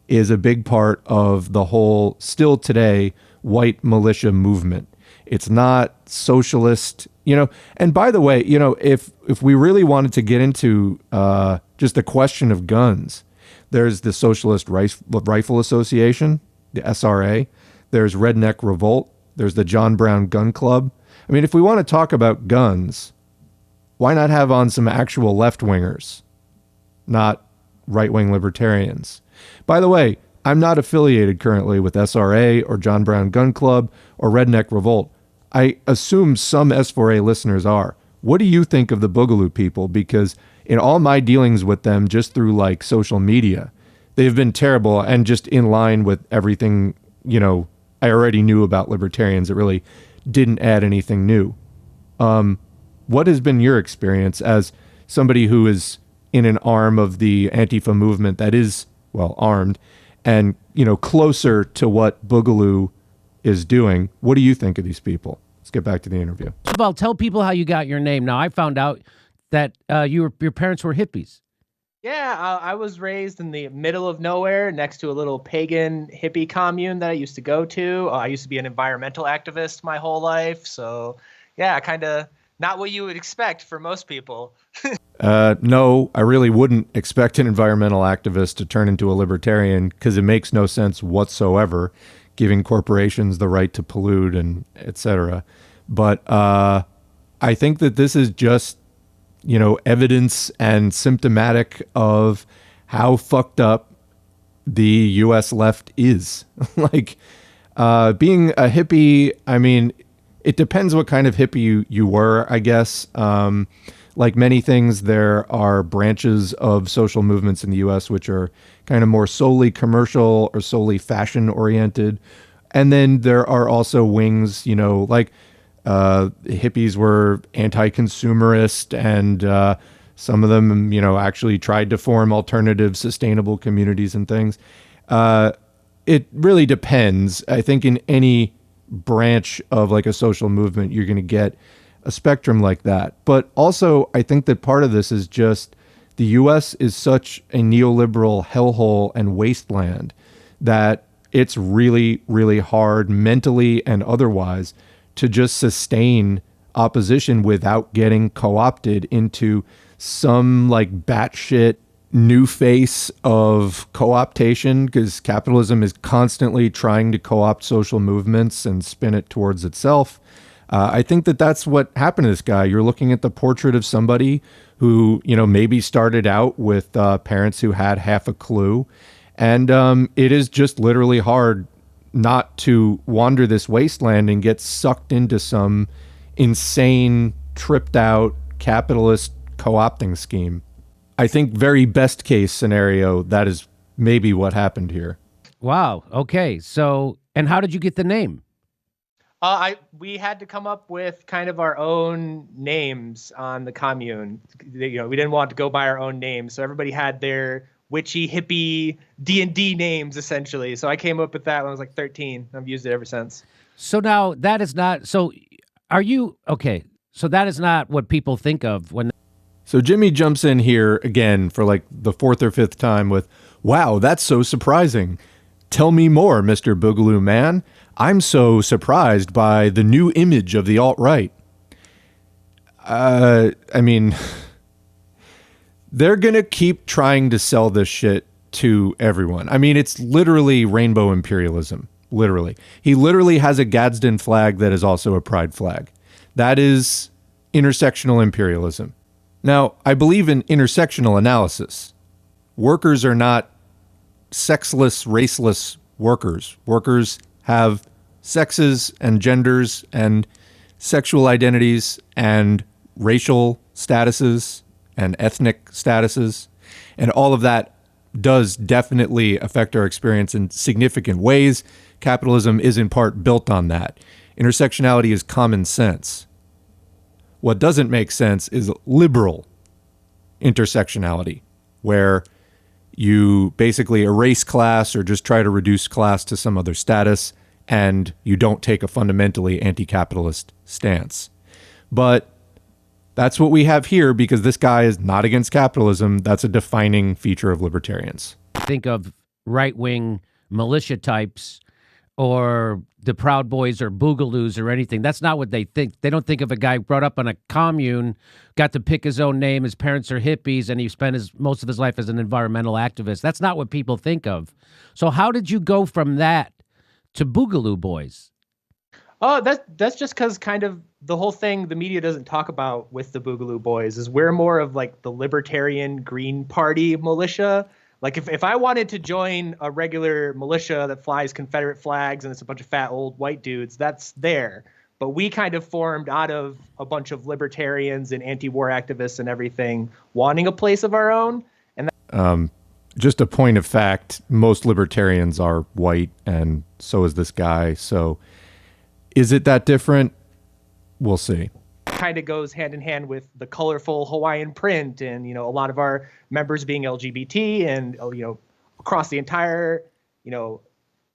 is a big part of the whole, still today, white militia movement. It's not socialist, And by the way, if we really wanted to get into just the question of guns, there's the Socialist Rifle Association, the SRA. There's Redneck Revolt. There's the John Brown Gun Club. I mean, if we want to talk about guns, why not have on some actual left-wingers, not right-wing libertarians? By the way, I'm not affiliated currently with SRA or John Brown Gun Club or Redneck Revolt. I assume some S4A listeners are. What do you think of the Boogaloo people? Because in all my dealings with them, just through like social media, they've been terrible and just in line with everything, I already knew about libertarians. It really didn't add anything new. What has been your experience as somebody who is in an arm of the Antifa movement that is, well, armed and, closer to what Boogaloo is doing? What do you think of these people? Let's get back to the interview. First of all, tell people how you got your name. Now, I found out that your parents were hippies. Yeah, I was raised in the middle of nowhere next to a little pagan hippie commune that I used to go to. I used to be an environmental activist my whole life. So, yeah, kind of not what you would expect for most people. No, I really wouldn't expect an environmental activist to turn into a libertarian because it makes no sense whatsoever, giving corporations the right to pollute and etc. But I think that this is just, evidence and symptomatic of how fucked up the U.S. left is. Like, being a hippie, I mean, it depends what kind of hippie you were, I guess. Like many things, there are branches of social movements in the US which are kind of more solely commercial or solely fashion oriented. And then there are also wings, like hippies were anti consumerist and some of them, actually tried to form alternative, sustainable communities and things. It really depends. I think in any branch of like a social movement, you're going to get a spectrum like that. But also, I think that part of this is just the US is such a neoliberal hellhole and wasteland that it's really, really hard mentally and otherwise to just sustain opposition without getting co-opted into some like batshit new face of co-optation, because capitalism is constantly trying to co-opt social movements and spin it towards itself. I think that that's what happened to this guy. You're looking at the portrait of somebody who, maybe started out with parents who had half a clue. And it is just literally hard not to wander this wasteland and get sucked into some insane, tripped out capitalist co-opting scheme. I think very best case scenario, that is maybe what happened here. Wow. Okay. So, and how did you get the name? We had to come up with kind of our own names on the commune. We didn't want to go by our own names, so everybody had their witchy, hippie D&D names essentially. So I came up with that when I was like 13. I've used it ever since. So now that is not. So, are you okay? So that is not what people think of when. So Jimmy jumps in here again for like the fourth or fifth time with, "Wow, that's so surprising. Tell me more, Mr. Boogaloo Man. I'm so surprised by the new image of the alt-right." I mean, they're going to keep trying to sell this shit to everyone. I mean, it's literally rainbow imperialism. Literally. He literally has a Gadsden flag that is also a pride flag. That is intersectional imperialism. Now, I believe in intersectional analysis. Workers are not sexless, raceless workers. Workers have sexes and genders and sexual identities and racial statuses and ethnic statuses. And all of that does definitely affect our experience in significant ways. Capitalism is in part built on that. Intersectionality is common sense. What doesn't make sense is liberal intersectionality, where you basically erase class or just try to reduce class to some other status, and you don't take a fundamentally anti-capitalist stance. But that's what we have here because this guy is not against capitalism. That's a defining feature of libertarians. Think of right-wing militia types or the Proud Boys or Boogaloos or anything. That's not what they think. They don't think of a guy brought up on a commune, got to pick his own name, his parents are hippies, and he spent most of his life as an environmental activist. That's not what people think of. So how did you go from that to Boogaloo Boys? Oh, that's just because kind of the whole thing the media doesn't talk about with the Boogaloo Boys is we're more of like the libertarian Green Party militia. Like if I wanted to join a regular militia that flies Confederate flags and it's a bunch of fat old white dudes, that's there. But we kind of formed out of a bunch of libertarians and anti-war activists and everything wanting a place of our own. And just a point of fact, most libertarians are white, and so is this guy. So is it that different? We'll see. Kind of goes hand in hand with the colorful Hawaiian print and, a lot of our members being LGBT and, across the entire,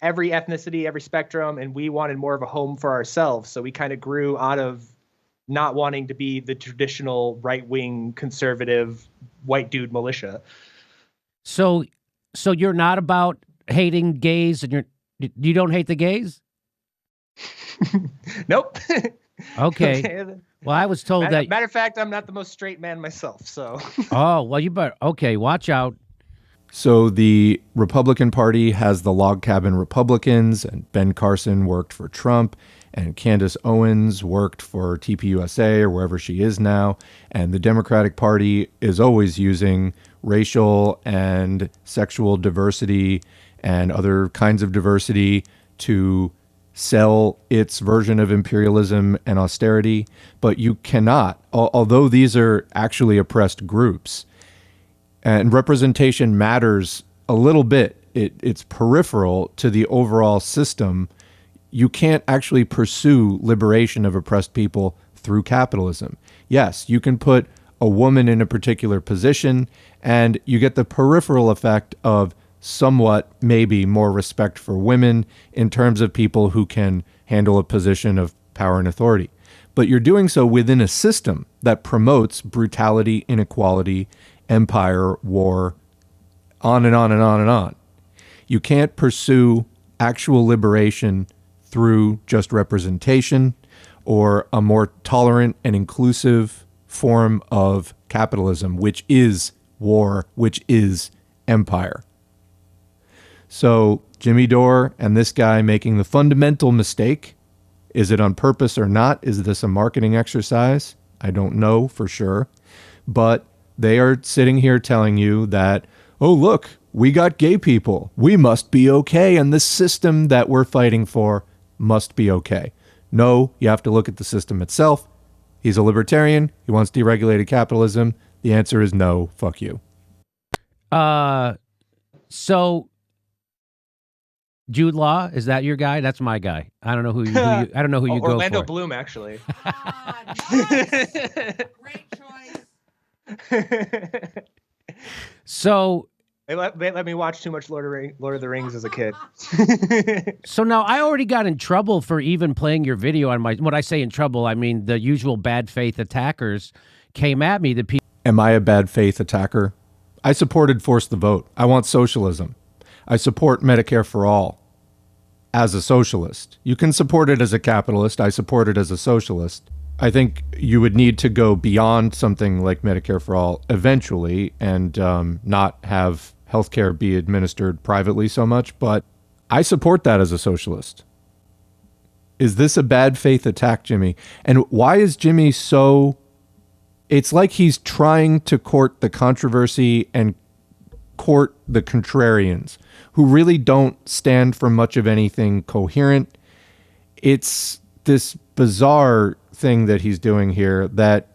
every ethnicity, every spectrum. And we wanted more of a home for ourselves. So we kind of grew out of not wanting to be the traditional right-wing conservative white dude militia. So, so you're not about hating gays, and you don't hate the gays? Nope. Okay. Well, I was told that. Matter of fact, I'm not the most straight man myself. So. Oh, well, you better. Okay, watch out. So the Republican Party has the Log Cabin Republicans, and Ben Carson worked for Trump, and Candace Owens worked for TPUSA or wherever she is now. And the Democratic Party is always using racial and sexual diversity and other kinds of diversity to sell its version of imperialism and austerity. But you cannot, although these are actually oppressed groups, and representation matters a little bit, it's peripheral to the overall system. You can't actually pursue liberation of oppressed people through capitalism. Yes, you can put a woman in a particular position, and you get the peripheral effect of somewhat maybe more respect for women in terms of people who can handle a position of power and authority. But you're doing so within a system that promotes brutality, inequality, empire, war, on and on and on and on. You can't pursue actual liberation through just representation or a more tolerant and inclusive form of capitalism, which is war, which is empire. So Jimmy Dore and this guy making the fundamental mistake, is it on purpose or not? Is this a marketing exercise? I don't know for sure. But they are sitting here telling you that, oh, look, we got gay people. We must be okay. And the system that we're fighting for must be okay. No, you have to look at the system itself. He's a libertarian. He wants deregulated capitalism. The answer is no, fuck you. So Jude Law, is that your guy? That's my guy. I don't know who you I don't know who you go for. Orlando Bloom, actually. Nice. Great choice. So They let me watch too much Lord of the Rings as a kid. So now I already got in trouble for even playing your video on my, when I say in trouble, I mean the usual bad faith attackers came at me. Am I a bad faith attacker? I supported Force the Vote. I want socialism. I support Medicare for all as a socialist. You can support it as a capitalist. I support it as a socialist. I think you would need to go beyond something like Medicare for all eventually and not have healthcare be administered privately so much, but I support that as a socialist. Is this a bad faith attack, Jimmy? And why is Jimmy so... It's like he's trying to court the controversy and court the contrarians who really don't stand for much of anything coherent. It's this bizarre thing that he's doing here that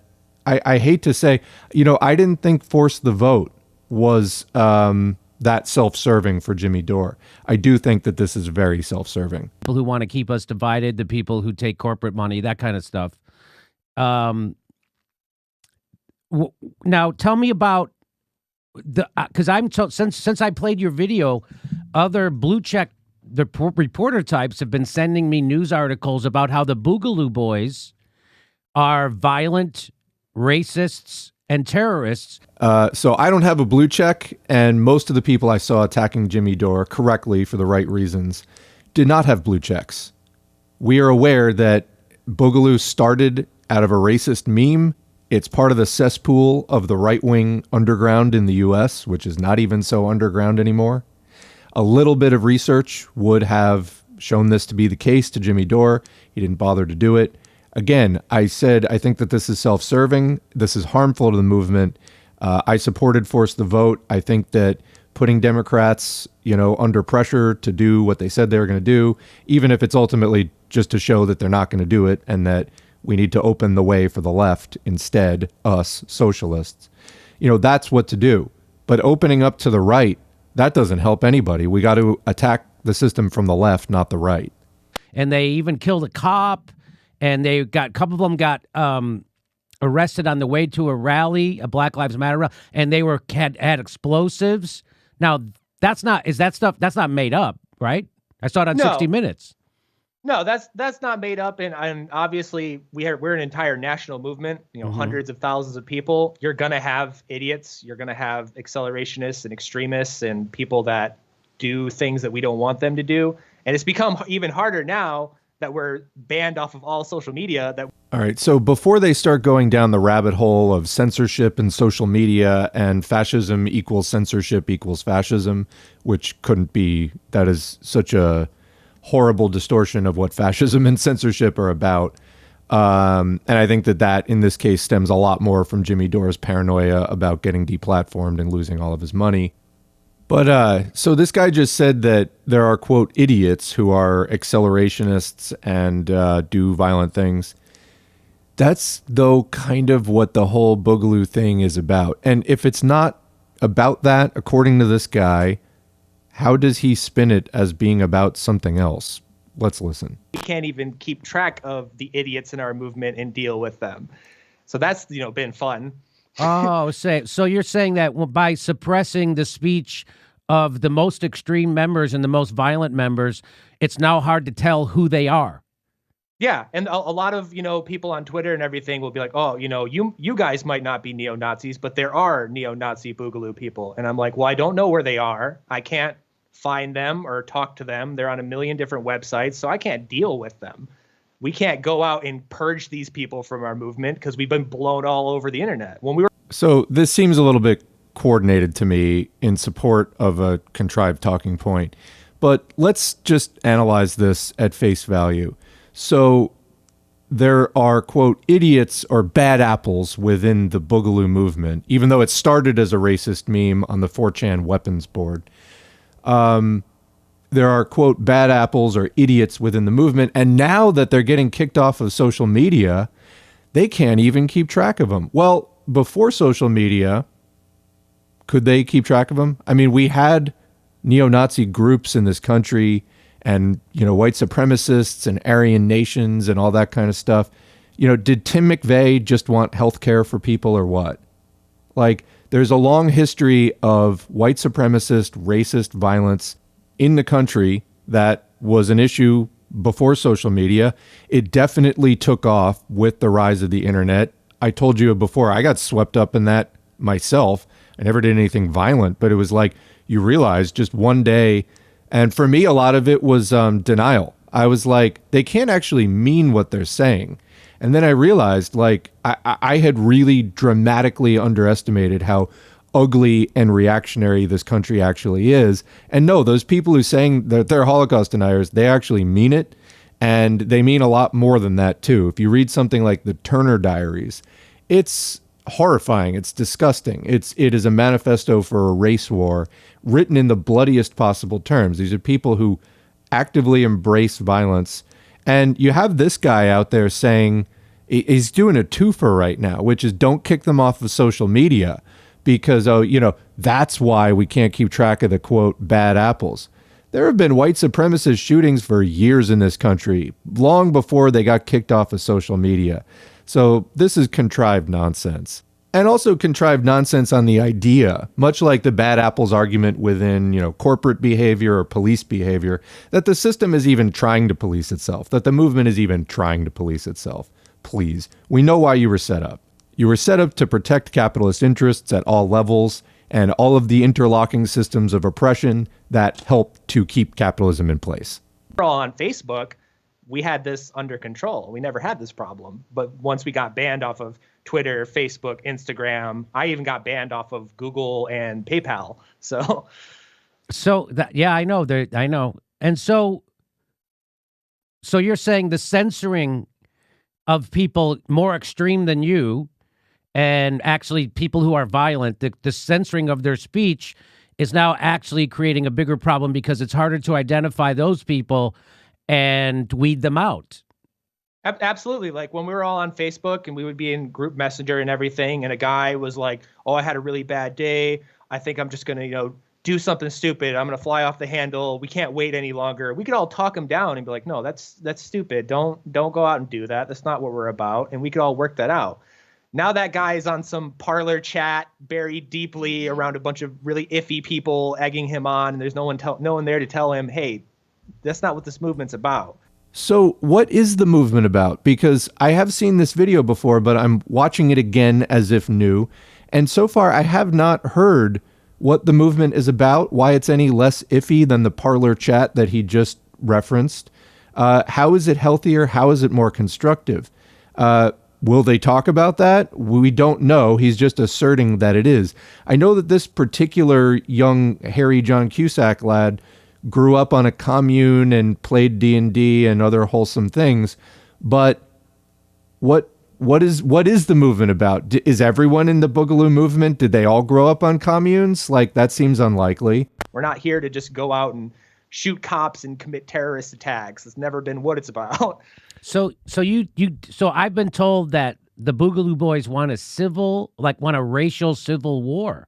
I hate to say, I didn't think Force the Vote was that self-serving for Jimmy Dore. I do think that this is very self-serving. People who want to keep us divided, the people who take corporate money, that kind of stuff. Now tell me about because since I played your video, other blue check reporter types have been sending me news articles about how the Boogaloo Boys are violent, racists, and terrorists. So I don't have a blue check, and most of the people I saw attacking Jimmy Dore correctly for the right reasons did not have blue checks. We are aware that Boogaloo started out of a racist meme. It's part of the cesspool of the right-wing underground in the U.S., which is not even so underground anymore. A little bit of research would have shown this to be the case to Jimmy Dore. He didn't bother to do it. Again, I said I think that this is self-serving. This is harmful to the movement. I supported Force the Vote. I think that putting Democrats, under pressure to do what they said they were going to do, even if it's ultimately just to show that they're not going to do it and that we need to open the way for the left instead, us socialists, that's what to do. But opening up to the right, that doesn't help anybody. We got to attack the system from the left, not the right. And they even killed a cop. And a couple of them got arrested on the way to a rally, a Black Lives Matter rally, and they had explosives. Now, that's not made up, right? I saw it on 60 Minutes. No, that's not made up, and obviously we're an entire national movement. You know, hundreds of thousands of people. You're gonna have idiots. You're gonna have accelerationists and extremists and people that do things that we don't want them to do. And it's become even harder now that we're banned off of all social media. All right. So before they start going down the rabbit hole of censorship and social media and fascism equals censorship equals fascism, which couldn't be, that is such a horrible distortion of what fascism and censorship are about. And I think that in this case stems a lot more from Jimmy Dore's paranoia about getting deplatformed and losing all of his money. But so this guy just said that there are, quote, idiots who are accelerationists and do violent things. That's, though, kind of what the whole Boogaloo thing is about. And if it's not about that, according to this guy, how does he spin it as being about something else? Let's listen. We can't even keep track of the idiots in our movement and deal with them. So that's, been fun. Oh, so you're saying that by suppressing the speech of the most extreme members and the most violent members, it's now hard to tell who they are. Yeah, and a lot of, people on Twitter and everything will be like, oh, you guys might not be neo-Nazis, but there are neo-Nazi Boogaloo people. And I'm like, well, I don't know where they are. I can't find them or talk to them. They're on a million different websites, so I can't deal with them. We can't go out and purge these people from our movement because we've been blown all over the internet. So this seems a little bit coordinated to me in support of a contrived talking point, but let's just analyze this at face value. So there are, quote, idiots or bad apples within the Boogaloo movement, even though it started as a racist meme on the 4chan weapons board. There are, quote, bad apples or idiots within the movement. And now that they're getting kicked off of social media, they can't even keep track of them. Well, before social media, could they keep track of them? I mean, we had neo-Nazi groups in this country and, white supremacists and Aryan nations and all that kind of stuff. Did Tim McVeigh just want health care for people or what? Like, there's a long history of white supremacist, racist violence in the country that was an issue before social media. It definitely took off with the rise of the internet. I told you before, I got swept up in that myself. I never did anything violent, but it was like you realize just one day. And for me, a lot of it was denial. I was like, they can't actually mean what they're saying. And then I realized, like, I had really dramatically underestimated how ugly and reactionary this country actually is. And no, those people who saying that they're Holocaust deniers, they actually mean it. And they mean a lot more than that, too. If you read something like the Turner Diaries, it's horrifying. It's disgusting. It is a manifesto for a race war written in the bloodiest possible terms. These are people who actively embrace violence. And you have this guy out there saying he's doing a twofer right now, which is don't kick them off of social media because, that's why we can't keep track of the, quote, bad apples. There have been white supremacist shootings for years in this country, long before they got kicked off of social media. So this is contrived nonsense. And also contrived nonsense on the idea, much like the bad apples argument within, corporate behavior or police behavior, that the system is even trying to police itself, that the movement is even trying to police itself. Please, we know why you were set up. You were set up to protect capitalist interests at all levels and all of the interlocking systems of oppression that help to keep capitalism in place. We're all on Facebook. We had this under control. We never had this problem. But once we got banned off of Twitter, Facebook, Instagram, I even got banned off of Google and PayPal. So that, yeah, I know. I know. And so you're saying the censoring of people more extreme than you and actually people who are violent, the censoring of their speech is now actually creating a bigger problem because it's harder to identify those people and weed them out. Absolutely. Like when we were all on Facebook and we would be in group messenger and everything, and a guy was like, oh, I had a really bad day. I think I'm just going to, do something stupid. I'm going to fly off the handle. We can't wait any longer. We could all talk him down and be like, no, that's stupid. Don't go out and do that. That's not what we're about. And we could all work that out. Now that guy is on some parlor chat buried deeply around a bunch of really iffy people egging him on. And there's no one there to tell him, hey, that's not what this movement's about. So what is the movement about? Because I have seen this video before, but I'm watching it again as if new. And so far, I have not heard what the movement is about, why it's any less iffy than the Parler chat that he just referenced. How is it healthier? How is it more constructive? Will they talk about that? We don't know. He's just asserting that it is. I know that this particular young Harry John Cusack lad grew up on a commune and played D&D and other wholesome things, but what is the movement about? Is everyone in the Boogaloo movement, did they all grow up on communes? Like, that seems unlikely. We're not here to just go out and shoot cops and commit terrorist attacks. It's never been what it's about. So I've been told that the Boogaloo Boys want a racial civil war.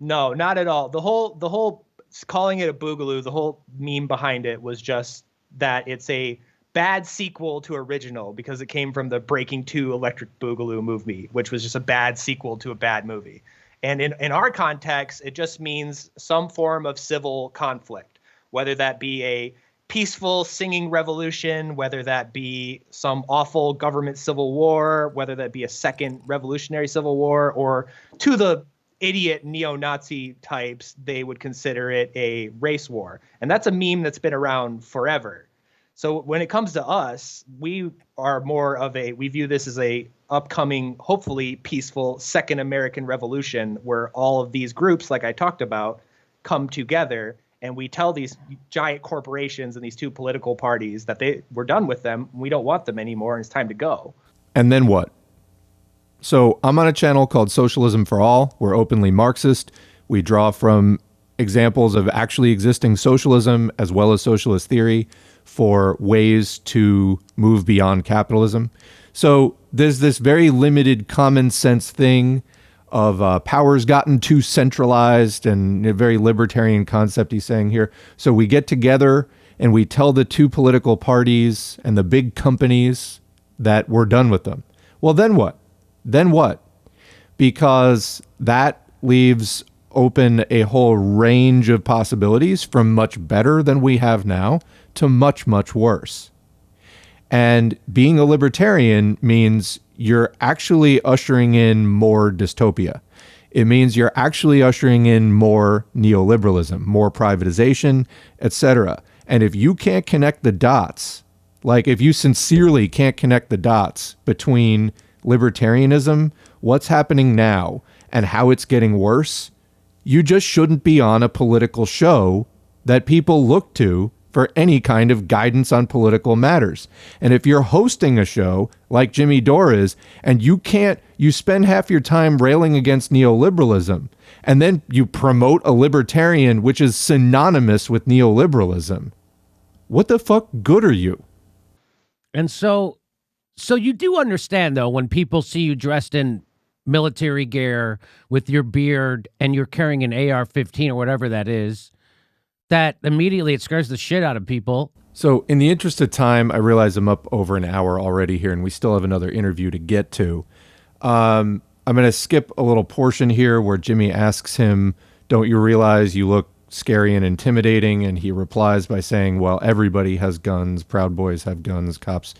No, not at all. The whole calling it a Boogaloo, the whole meme behind it was just that it's a bad sequel to original because it came from the Breaking 2 Electric Boogaloo movie, which was just a bad sequel to a bad movie. And in our context, it just means some form of civil conflict, whether that be a peaceful singing revolution, whether that be some awful government civil war, whether that be a second revolutionary civil war, or to the idiot neo-Nazi types, they would consider it a race war. And that's a meme that's been around forever. So when it comes to us, we are more of we view this as a upcoming, hopefully peaceful second American Revolution where all of these groups, like I talked about, come together and we tell these giant corporations and these two political parties that we're done with them. We don't want them anymore and it's time to go. And then what? So I'm on a channel called Socialism for All. We're openly Marxist. We draw from examples of actually existing socialism as well as socialist theory for ways to move beyond capitalism. So there's this very limited common sense thing of power's gotten too centralized and a very libertarian concept he's saying here. So we get together and we tell the two political parties and the big companies that we're done with them. Well, then what? Then what? Because that leaves open a whole range of possibilities from much better than we have now to much, much worse. And being a libertarian means you're actually ushering in more dystopia. It means you're actually ushering in more neoliberalism, more privatization, etc. And if you can't connect the dots, like if you sincerely can't connect the dots between libertarianism, what's happening now, and how it's getting worse, you just shouldn't be on a political show that people look to for any kind of guidance on political matters. And if you're hosting a show like Jimmy Dore is, and you spend half your time railing against neoliberalism, and then you promote a libertarian, which is synonymous with neoliberalism, what the fuck good are you? And so you do understand, though, when people see you dressed in military gear with your beard and you're carrying an AR-15 or whatever that is, that immediately it scares the shit out of people. So in the interest of time, I realize I'm up over an hour already here and we still have another interview to get to. I'm going to skip a little portion here where Jimmy asks him, don't you realize you look scary and intimidating? And he replies by saying, well, everybody has guns. Proud Boys have guns, cops,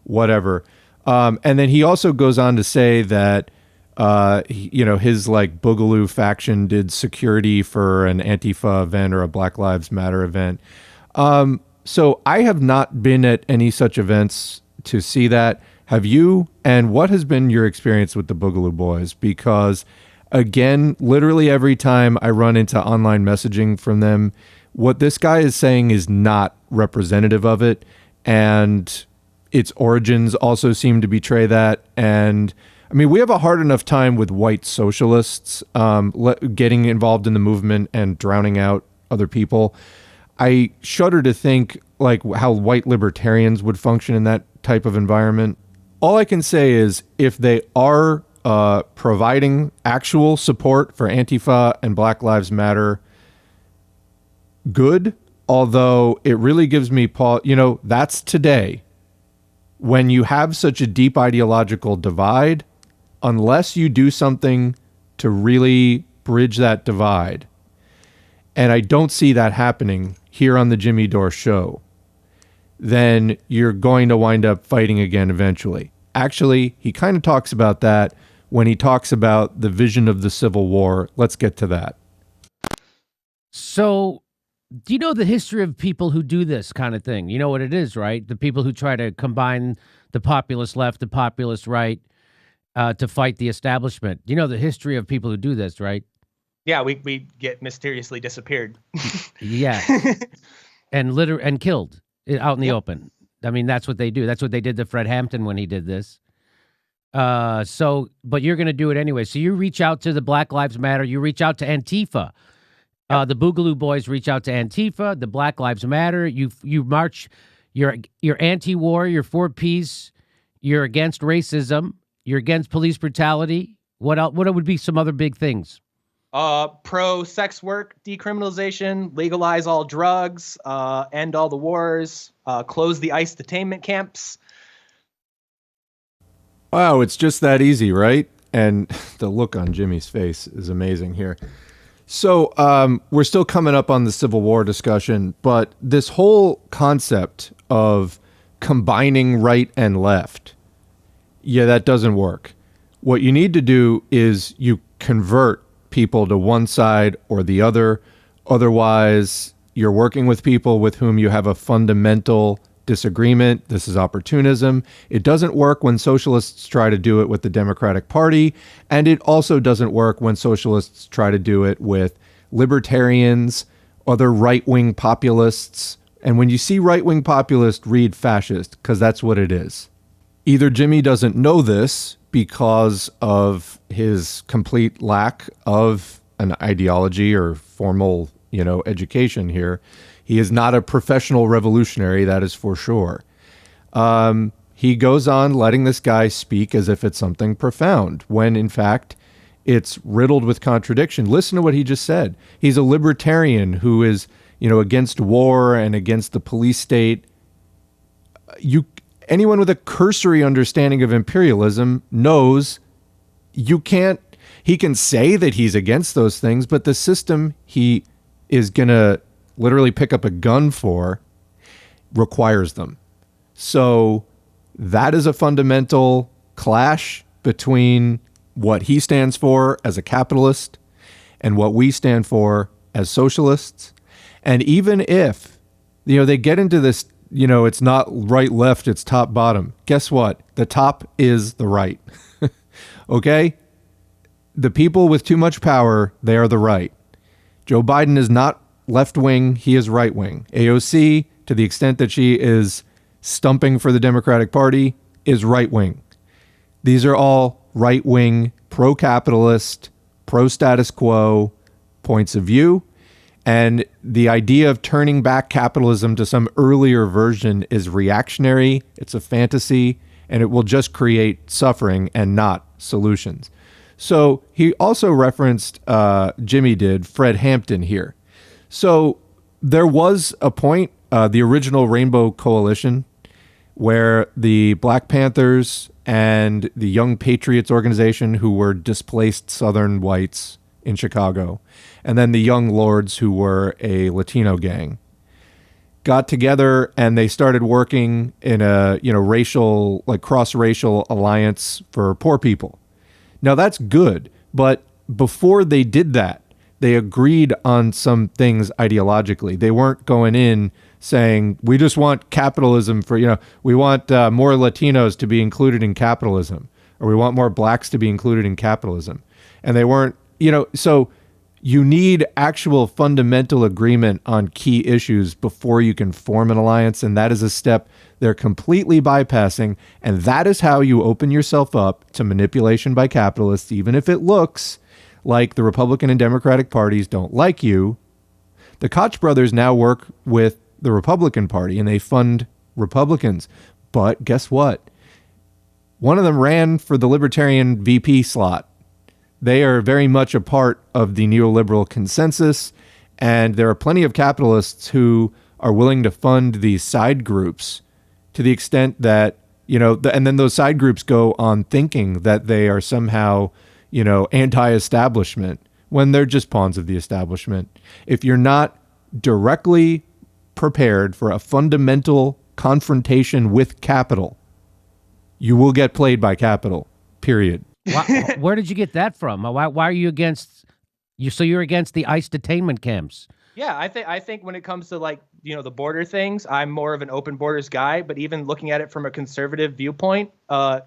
whatever. And then he also goes on to say that his like Boogaloo faction did security for an Antifa event or a Black Lives Matter event. So I have not been at any such events to see that. Have you? And what has been your experience with the Boogaloo Boys? Because again, literally every time I run into online messaging from them, what this guy is saying is not representative of it. And its origins also seem to betray that. And I mean, we have a hard enough time with white socialists getting involved in the movement and drowning out other people. I shudder to think like how white libertarians would function in that type of environment. All I can say is if they are providing actual support for Antifa and Black Lives Matter, good, although it really gives me pause. That's today. When you have such a deep ideological divide, unless you do something to really bridge that divide, and I don't see that happening here on the Jimmy Dore Show, then you're going to wind up fighting again eventually. Actually, he kind of talks about that when he talks about the vision of the Civil War. Let's get to that. So, do you know the history of people who do this kind of thing? You know what it is, right? The people who try to combine the populist left, the populist right, to fight the establishment. You know the history of people who do this, right? Yeah, we get mysteriously disappeared. Yeah, and killed out in the open. I mean, that's what they do. That's what they did to Fred Hampton when he did this. But you're going to do it anyway. So you reach out to the Black Lives Matter. You reach out to Antifa. The Boogaloo Boys reach out to Antifa. The Black Lives Matter. You march. You're anti-war. You're for peace. You're against racism. You're against police brutality. What else? What would be some other big things? Pro sex work decriminalization, legalize all drugs, end all the wars, close the ICE detainment camps. Wow, it's just that easy, right? And the look on Jimmy's face is amazing here. So we're still coming up on the Civil War discussion, but this whole concept of combining right and left, yeah, that doesn't work. What you need to do is you convert people to one side or the other. Otherwise, you're working with people with whom you have a fundamental disagreement. This is opportunism. It doesn't work when socialists try to do it with the Democratic Party, and it also doesn't work when socialists try to do it with libertarians, other right-wing populists. And when you see right-wing populist, read fascist, because that's what it is. Either Jimmy doesn't know this because of his complete lack of an ideology or formal, education here. He is not a professional revolutionary, that is for sure. He goes on letting this guy speak as if it's something profound, when in fact it's riddled with contradiction. Listen to what he just said. He's a libertarian who is, against war and against the police state. Anyone with a cursory understanding of imperialism knows he can say that he's against those things, but the system he is going to literally pick up a gun for requires them. So that is a fundamental clash between what he stands for as a capitalist and what we stand for as socialists. And even if, they get into this, it's not right, left, it's top, bottom. Guess what? The top is the right. Okay? The people with too much power, they are the right. Joe Biden is not left-wing, he is right-wing. AOC, to the extent that she is stumping for the Democratic Party, is right-wing. These are all right-wing, pro-capitalist, pro-status quo points of view. And the idea of turning back capitalism to some earlier version is reactionary, it's a fantasy, and it will just create suffering and not solutions. So he also referenced, Jimmy did, Fred Hampton here. So there was a point, the original Rainbow Coalition, where the Black Panthers and the Young Patriots organization, who were displaced Southern whites in Chicago, and then the Young Lords, who were a Latino gang, got together and they started working in a racial, cross-racial alliance for poor people. Now that's good, but before they did that, they agreed on some things ideologically. They weren't going in saying, we just want capitalism for, we want more Latinos to be included in capitalism, or we want more blacks to be included in capitalism. And they weren't, so you need actual fundamental agreement on key issues before you can form an alliance. And that is a step they're completely bypassing. And that is how you open yourself up to manipulation by capitalists, even if it looks like the Republican and Democratic parties don't like you. The Koch brothers now work with the Republican Party and they fund Republicans. But guess what? One of them ran for the Libertarian VP slot. They are very much a part of the neoliberal consensus, and there are plenty of capitalists who are willing to fund these side groups to the extent that, and then those side groups go on thinking that they are somehow, anti-establishment when they're just pawns of the establishment. If you're not directly prepared for a fundamental confrontation with capital, you will get played by capital, period. Where did you get that from? Why are you against you? So you're against the ICE detainment camps? Yeah, I think when it comes to like, the border things, I'm more of an open borders guy. But even looking at it from a conservative viewpoint,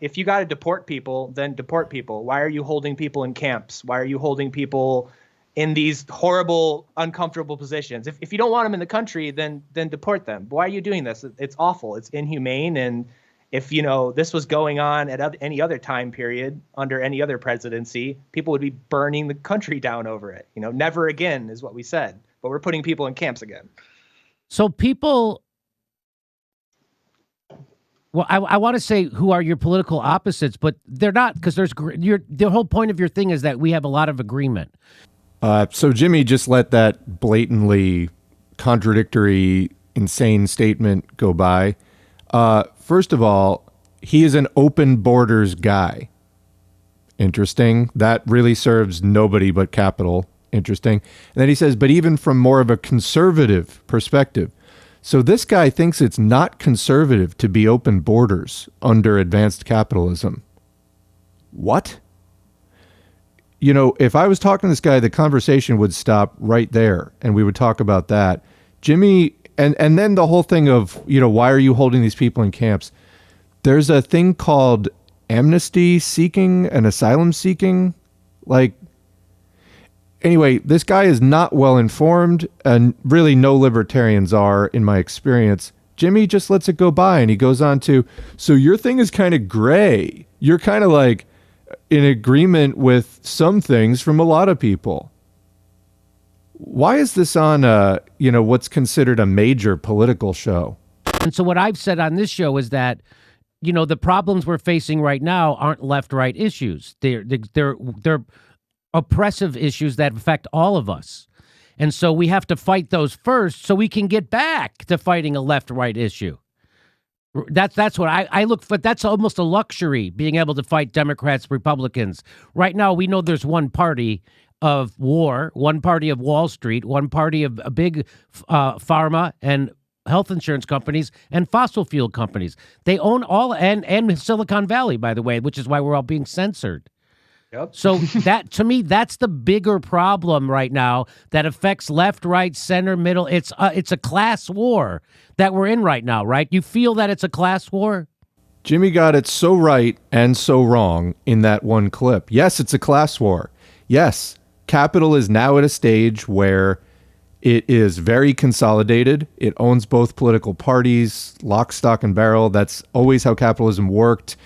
if you got to deport people, then deport people. Why are you holding people in camps? Why are you holding people in these horrible, uncomfortable positions? If you don't want them in the country, then deport them. Why are you doing this? It's awful. It's inhumane. And if, this was going on at any other time period under any other presidency, people would be burning the country down over it. Never again is what we said. But we're putting people in camps again. So people, well, I want to say who are your political opposites, but they're not, because the whole point of your thing is that we have a lot of agreement. So Jimmy just let that blatantly contradictory, insane statement go by. First of all, he is an open borders guy. Interesting. That really serves nobody but capital. Interesting. And then he says, but even from more of a conservative perspective. So this guy thinks it's not conservative to be open borders under advanced capitalism. What? If I was talking to this guy, the conversation would stop right there and we would talk about that. Jimmy, and then the whole thing of, why are you holding these people in camps? There's a thing called amnesty seeking and asylum seeking. Anyway, this guy is not well informed, and really no libertarians are, in my experience. Jimmy just lets it go by, and he goes on to, so your thing is kind of gray. You're kind of like in agreement with some things from a lot of people. Why is this on what's considered a major political show? And so what I've said on this show is that, the problems we're facing right now aren't left-right issues. They're oppressive issues that affect all of us. And so we have to fight those first so we can get back to fighting a left-right issue. That's what I look for. That's almost a luxury, being able to fight Democrats, Republicans. Right now, we know there's one party of war, one party of Wall Street, one party of a big pharma and health insurance companies and fossil fuel companies. They own all, and Silicon Valley, by the way, which is why we're all being censored. Yep. So that, to me, that's the bigger problem right now that affects left, right, center, middle. It's a class war that we're in right now, right? You feel that it's a class war? Jimmy got it so right and so wrong in that one clip. Yes, it's a class war. Yes, capital is now at a stage where it is very consolidated. It owns both political parties, lock, stock, and barrel. That's always how capitalism worked.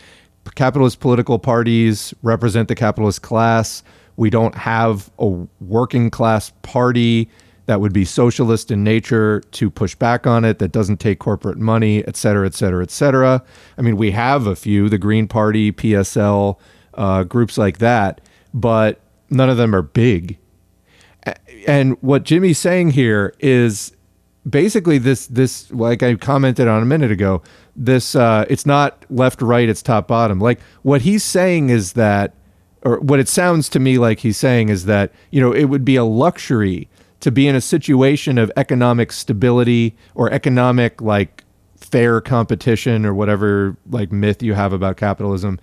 Capitalist political parties represent the capitalist class. We don't have a working class party that would be socialist in nature to push back on it, that doesn't take corporate money, et cetera, et cetera, et cetera. I mean, we have a few, the Green Party, PSL, groups like that, but none of them are big. And what Jimmy's saying here is basically this, like I commented on a minute ago, this it's not left, right, it's top, bottom. Like what he's saying is that, or what it sounds to me like he's saying is that, it would be a luxury to be in a situation of economic stability or economic, like, fair competition or whatever, like, myth you have about capitalism,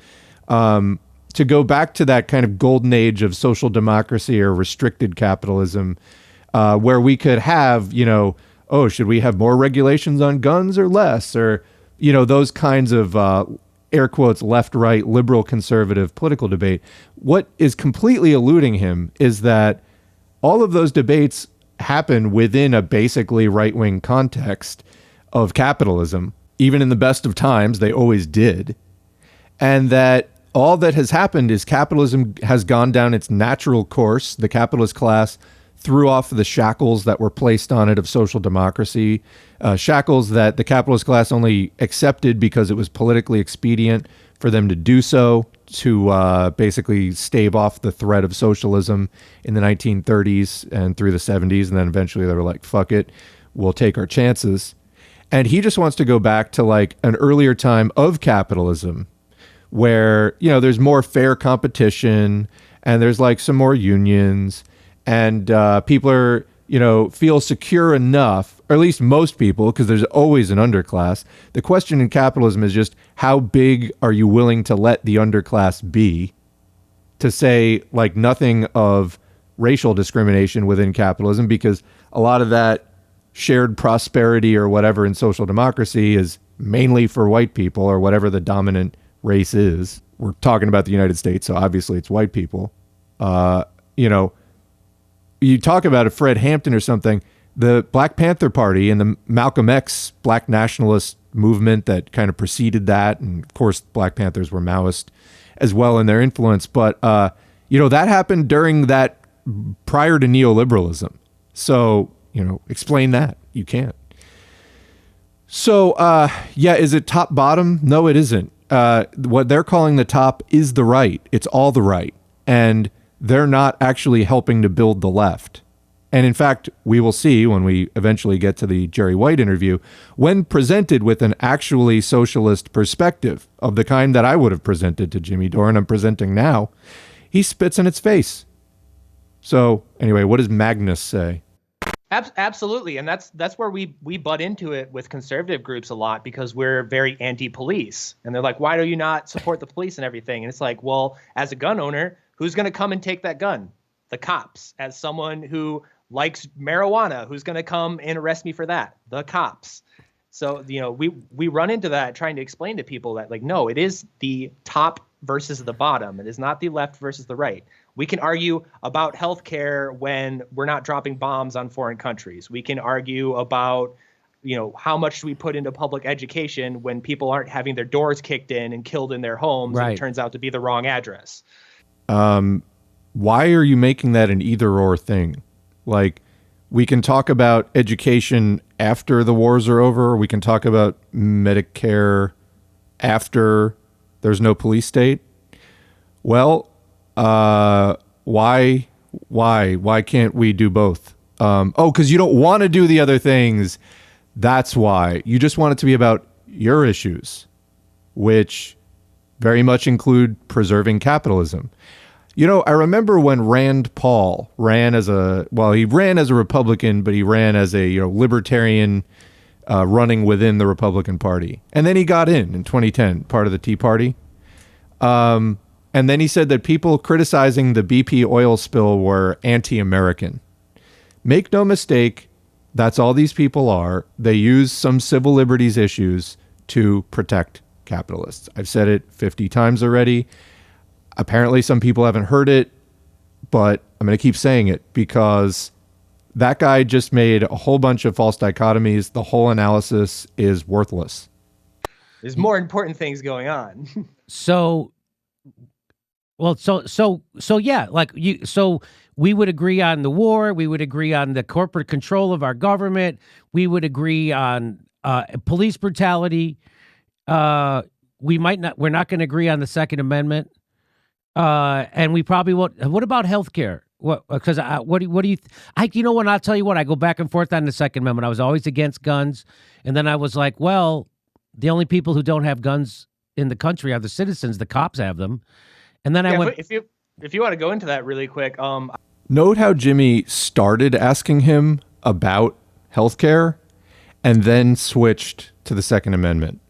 to go back to that kind of golden age of social democracy or restricted capitalism, where we could have, should we have more regulations on guns or less? Or, those kinds of, air quotes, left, right, liberal, conservative political debate. What is completely eluding him is that all of those debates happen within a basically right-wing context of capitalism. Even in the best of times, they always did. And that all that has happened is capitalism has gone down its natural course. The capitalist class threw off the shackles that were placed on it of social democracy, shackles that the capitalist class only accepted because it was politically expedient for them to do so, to basically stave off the threat of socialism in the 1930s and through the 70s. And then eventually they were like, fuck it, we'll take our chances. And he just wants to go back to like an earlier time of capitalism where, there's more fair competition and there's like some more unions and people are feel secure enough, or at least most people, because there's always an underclass. The question in capitalism is just how big are you willing to let the underclass be, to say like nothing of racial discrimination within capitalism, because a lot of that shared prosperity or whatever in social democracy is mainly for white people or whatever the dominant race is. We're talking about the United States, so obviously it's white people. You talk about a Fred Hampton or something, the Black Panther Party and the Malcolm X Black nationalist movement that kind of preceded that. And of course, Black Panthers were Maoist as well in their influence. But, that happened during that prior to neoliberalism. So, explain that. You can't. So, is it top bottom? No, it isn't. What they're calling the top is the right. It's all the right. And they're not actually helping to build the left. And in fact, we will see when we eventually get to the Jerry White interview, when presented with an actually socialist perspective of the kind that I would have presented to Jimmy Dore and I'm presenting now, he spits in its face. So anyway, what does Magnus say? Absolutely. And that's where we butt into it with conservative groups a lot, because we're very anti-police. And they're like, why do you not support the police and everything? And it's like, well, as a gun owner, who's going to come and take that gun? The cops. As someone who likes marijuana, who's going to come and arrest me for that? The cops. So, we run into that trying to explain to people that, like, no, it is the top versus the bottom. It is not the left versus the right. We can argue about healthcare when we're not dropping bombs on foreign countries. We can argue about, how much we put into public education when people aren't having their doors kicked in and killed in their homes. Right. And it turns out to be the wrong address. Why are you making that an either or thing? Like, we can talk about education after the wars are over. We can talk about Medicare after there's no police state. Well, why can't we do both? Because you don't want to do the other things. That's why. You just want it to be about your issues, which very much include preserving capitalism. I remember when Rand Paul ran as a Republican, but he ran as a libertarian running within the Republican Party. And then he got in 2010, part of the Tea Party. And then he said that people criticizing the BP oil spill were anti-American. Make no mistake, that's all these people are. They use some civil liberties issues to protect capitalists. I've said it 50 times already. Apparently some people haven't heard it, but I'm going to keep saying it because that guy just made a whole bunch of false dichotomies. The whole analysis is worthless. There's more important things going on. So yeah, so we would agree on the war. We would agree on the corporate control of our government. We would agree on police brutality. We're not going to agree on the Second Amendment. And we probably won't. What about healthcare? Because what do you? When I'll tell you what, I go back and forth on the Second Amendment. I was always against guns, and then I was like, well, the only people who don't have guns in the country are the citizens. The cops have them, and then I went. If you want to go into that really quick, note how Jimmy started asking him about healthcare, and then switched to the Second Amendment.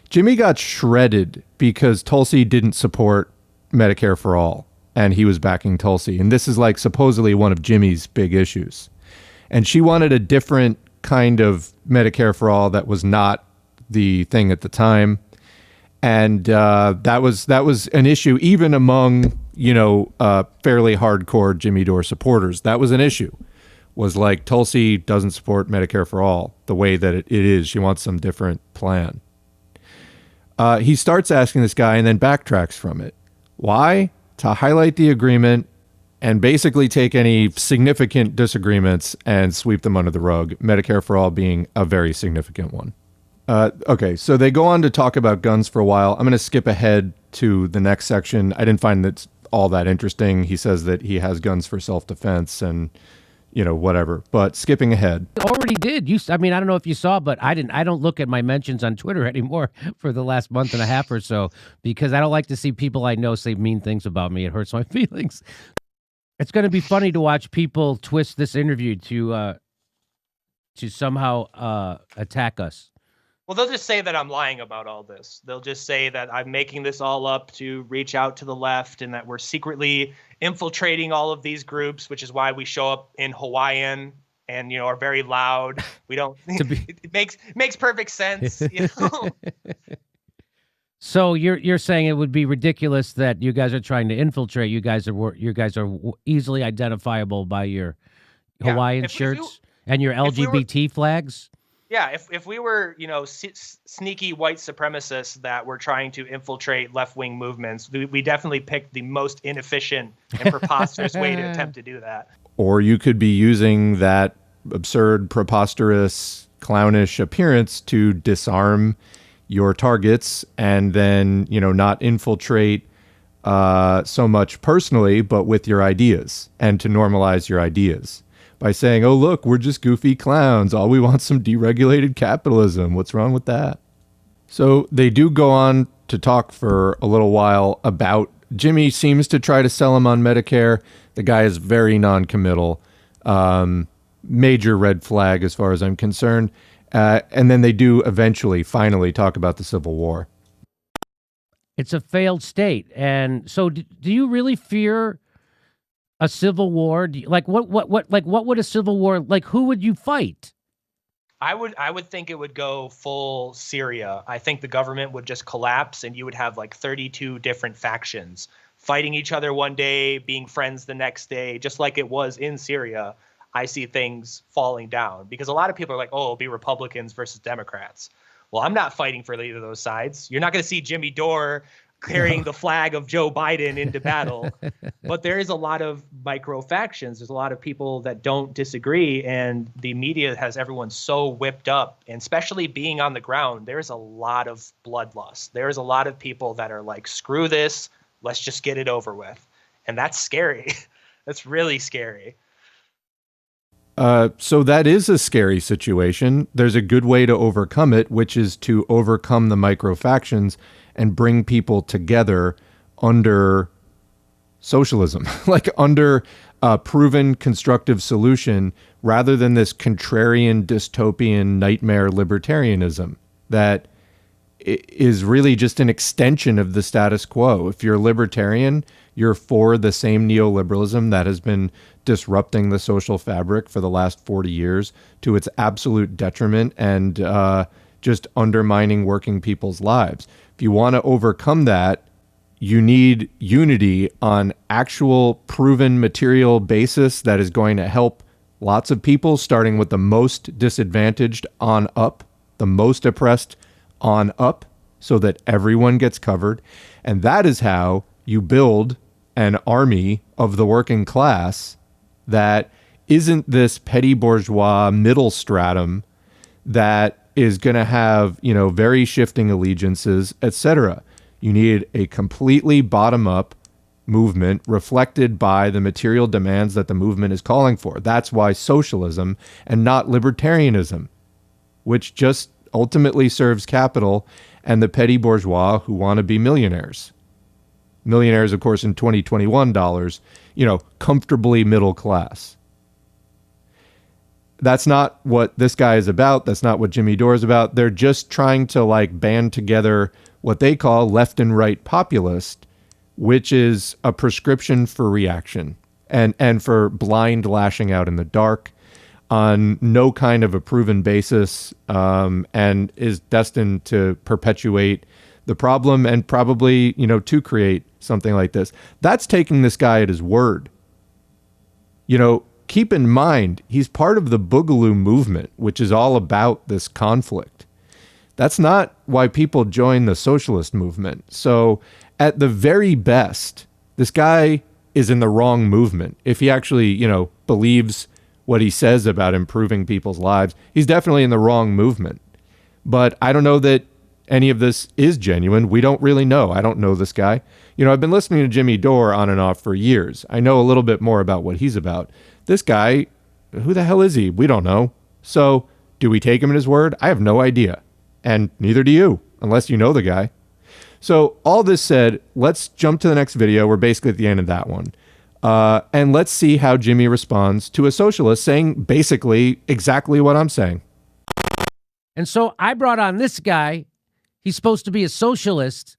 Jimmy got shredded because Tulsi didn't support Medicare for all, and he was backing Tulsi. And this is like supposedly one of Jimmy's big issues. And she wanted a different kind of Medicare for all that was not the thing at the time. And that was an issue even among, fairly hardcore Jimmy Dore supporters. That was an issue. Was like Tulsi doesn't support Medicare for all the way that it is. She wants some different plan. He starts asking this guy and then backtracks from it. Why? To highlight the agreement and basically take any significant disagreements and sweep them under the rug, Medicare for all being a very significant one. Okay, so they go on to talk about guns for a while. I'm going to skip ahead to the next section. I didn't find that all that interesting. He says that he has guns for self-defense and whatever, but skipping ahead. Already did. I don't know if you saw, but I don't look at my mentions on Twitter anymore for the last month and a half or so, because I don't like to see people I know say mean things about me. It hurts my feelings. It's going to be funny to watch people twist this interview to somehow attack us. Well, they'll just say that I'm lying about all this. They'll just say that I'm making this all up to reach out to the left and that we're secretly infiltrating all of these groups, which is why we show up in Hawaiian and, you know, are very loud. We don't, it makes perfect sense, you know? So you're saying it would be ridiculous that you guys are trying to infiltrate. You guys are easily identifiable by your Hawaiian shirts and your LGBT flags. Yeah, if we were, you know, sneaky white supremacists that were trying to infiltrate left-wing movements, we definitely picked the most inefficient and preposterous way to attempt to do that. Or you could be using that absurd, preposterous, clownish appearance to disarm your targets and then, you know, not infiltrate so much personally, but with your ideas, and to normalize your ideas by saying, oh, look, we're just goofy clowns. All we want some deregulated capitalism. What's wrong with that? So they do go on to talk for a little while about Jimmy seems to try to sell him on Medicare. The guy is very non-committal. Major red flag as far as I'm concerned. And then they do eventually, finally talk about the Civil War. It's a failed state. And so do you really fear a civil war? What would a civil war, like, who would you fight? I would think it would go full Syria. I think the government would just collapse and you would have like 32 different factions fighting each other one day, being friends the next day, just like it was in Syria. I see things falling down because a lot of people are like, oh, it'll be Republicans versus Democrats. Well, I'm not fighting for either of those sides. You're not going to see Jimmy Dore carrying the flag of Joe Biden into battle. But there is a lot of micro factions. There's a lot of people that don't disagree. And the media has everyone so whipped up. And especially being on the ground, there's a lot of bloodlust. There's a lot of people that are like, screw this. Let's just get it over with. And that's scary. That's really scary. So that is a scary situation. There's a good way to overcome it, which is to overcome the micro factions and bring people together under socialism, like under a proven constructive solution, rather than this contrarian, dystopian, nightmare libertarianism that is really just an extension of the status quo. If you're libertarian, you're for the same neoliberalism that has been disrupting the social fabric for the last 40 years to its absolute detriment and just undermining working people's lives. If you want to overcome that, you need unity on actual proven material basis that is going to help lots of people, starting with the most disadvantaged on up, the most oppressed on up, so that everyone gets covered. And that is how you build an army of the working class that isn't this petty bourgeois middle stratum that is going to have, you know, very shifting allegiances, etc. You need a completely bottom-up movement reflected by the material demands that the movement is calling for. That's why socialism and not libertarianism, which just ultimately serves capital and the petty bourgeois who want to be millionaires. Millionaires, of course, in 2021 dollars, you know, comfortably middle class. That's not what this guy is about. That's not what Jimmy Dore is about. They're just trying to like band together what they call left and right populist, which is a prescription for reaction and for blind lashing out in the dark on no kind of a proven basis, and is destined to perpetuate the problem and probably, you know, to create something like this. That's taking this guy at his word. You know, keep in mind, he's part of the Boogaloo movement, which is all about this conflict. That's not why people join the socialist movement. So at the very best, this guy is in the wrong movement. If he actually, you know, believes what he says about improving people's lives, he's definitely in the wrong movement. But I don't know that any of this is genuine. We don't really know. I don't know this guy. You know, I've been listening to Jimmy Dore on and off for years. I know a little bit more about what he's about. This guy, who the hell is he? We don't know. So do we take him at his word? I have no idea. And neither do you, unless you know the guy. So all this said, let's jump to the next video. We're basically at the end of that one. And let's see how Jimmy responds to a socialist saying basically exactly what I'm saying. And so I brought on this guy. He's supposed to be a socialist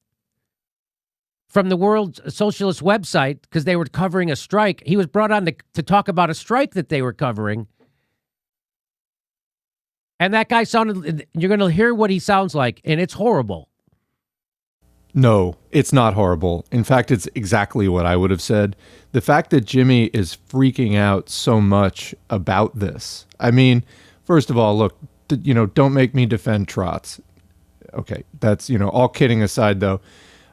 from the World Socialist website because they were covering a strike. He was brought on to talk about a strike that they were covering. And that guy sounded, you're going to hear what he sounds like, and it's horrible. No, it's not horrible. In fact, it's exactly what I would have said. The fact that Jimmy is freaking out so much about this. I mean, first of all, look, don't make me defend Trotz. Okay, that's, all kidding aside, though.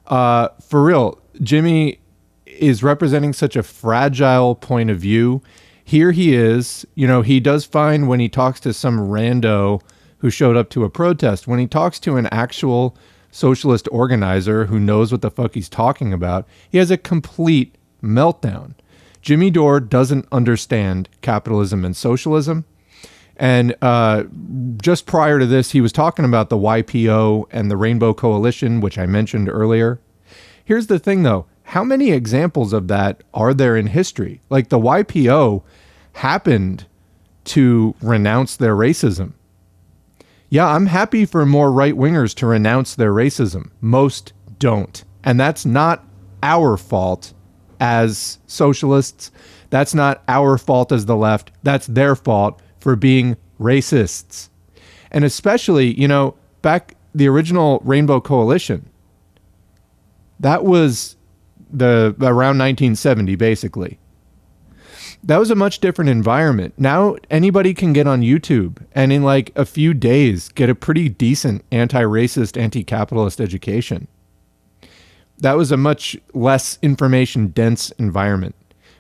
For real, Jimmy is representing such a fragile point of view. Here he is, he does fine when he talks to some rando who showed up to a protest. When he talks to an actual socialist organizer who knows what the fuck he's talking about, he has a complete meltdown. Jimmy Dore doesn't understand capitalism and socialism. And just prior to this, he was talking about the YPO and the Rainbow Coalition, which I mentioned earlier. Here's the thing, though. How many examples of that are there in history? Like, the YPO happened to renounce their racism. Yeah, I'm happy for more right-wingers to renounce their racism. Most don't. And that's not our fault as socialists. That's not our fault as the left. That's their fault for being racists. And especially, back the original Rainbow Coalition, that was around 1970, basically. That was a much different environment. Now anybody can get on YouTube and in like a few days get a pretty decent anti-racist, anti-capitalist education. That was a much less information-dense environment.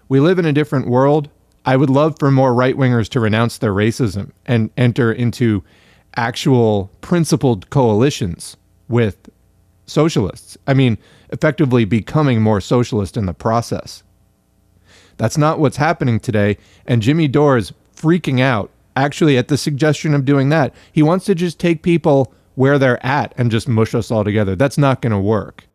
We live in a different world. I would love for more right-wingers to renounce their racism and enter into actual principled coalitions with socialists. I mean, effectively becoming more socialist in the process. That's not what's happening today, and Jimmy Dore is freaking out, actually, at the suggestion of doing that. He wants to just take people where they're at and just mush us all together. That's not going to work.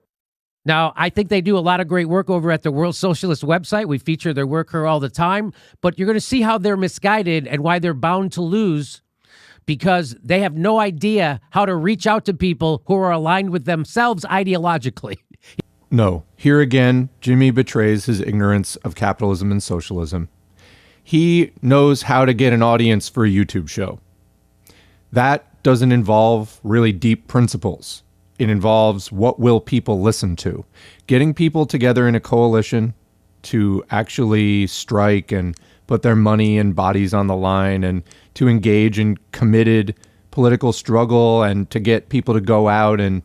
Now, I think they do a lot of great work over at the World Socialist website. We feature their work here all the time, but you're going to see how they're misguided and why they're bound to lose because they have no idea how to reach out to people who are aligned with themselves ideologically. No, here again, Jimmy betrays his ignorance of capitalism and socialism. He knows how to get an audience for a YouTube show. That doesn't involve really deep principles. It involves what will people listen to. Getting people together in a coalition to actually strike and put their money and bodies on the line and to engage in committed political struggle and to get people to go out and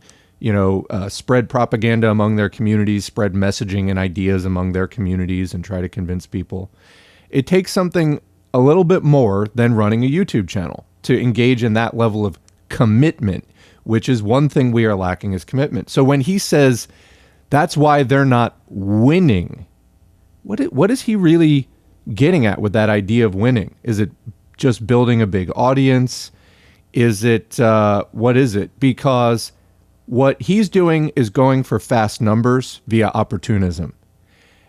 spread propaganda among their communities, spread messaging and ideas among their communities and try to convince people. It takes something a little bit more than running a YouTube channel to engage in that level of commitment, which is one thing we are lacking is commitment. So when he says that's why they're not winning, what is he really getting at with that idea of winning? Is it just building a big audience? Is it, what is it? Because what he's doing is going for fast numbers via opportunism.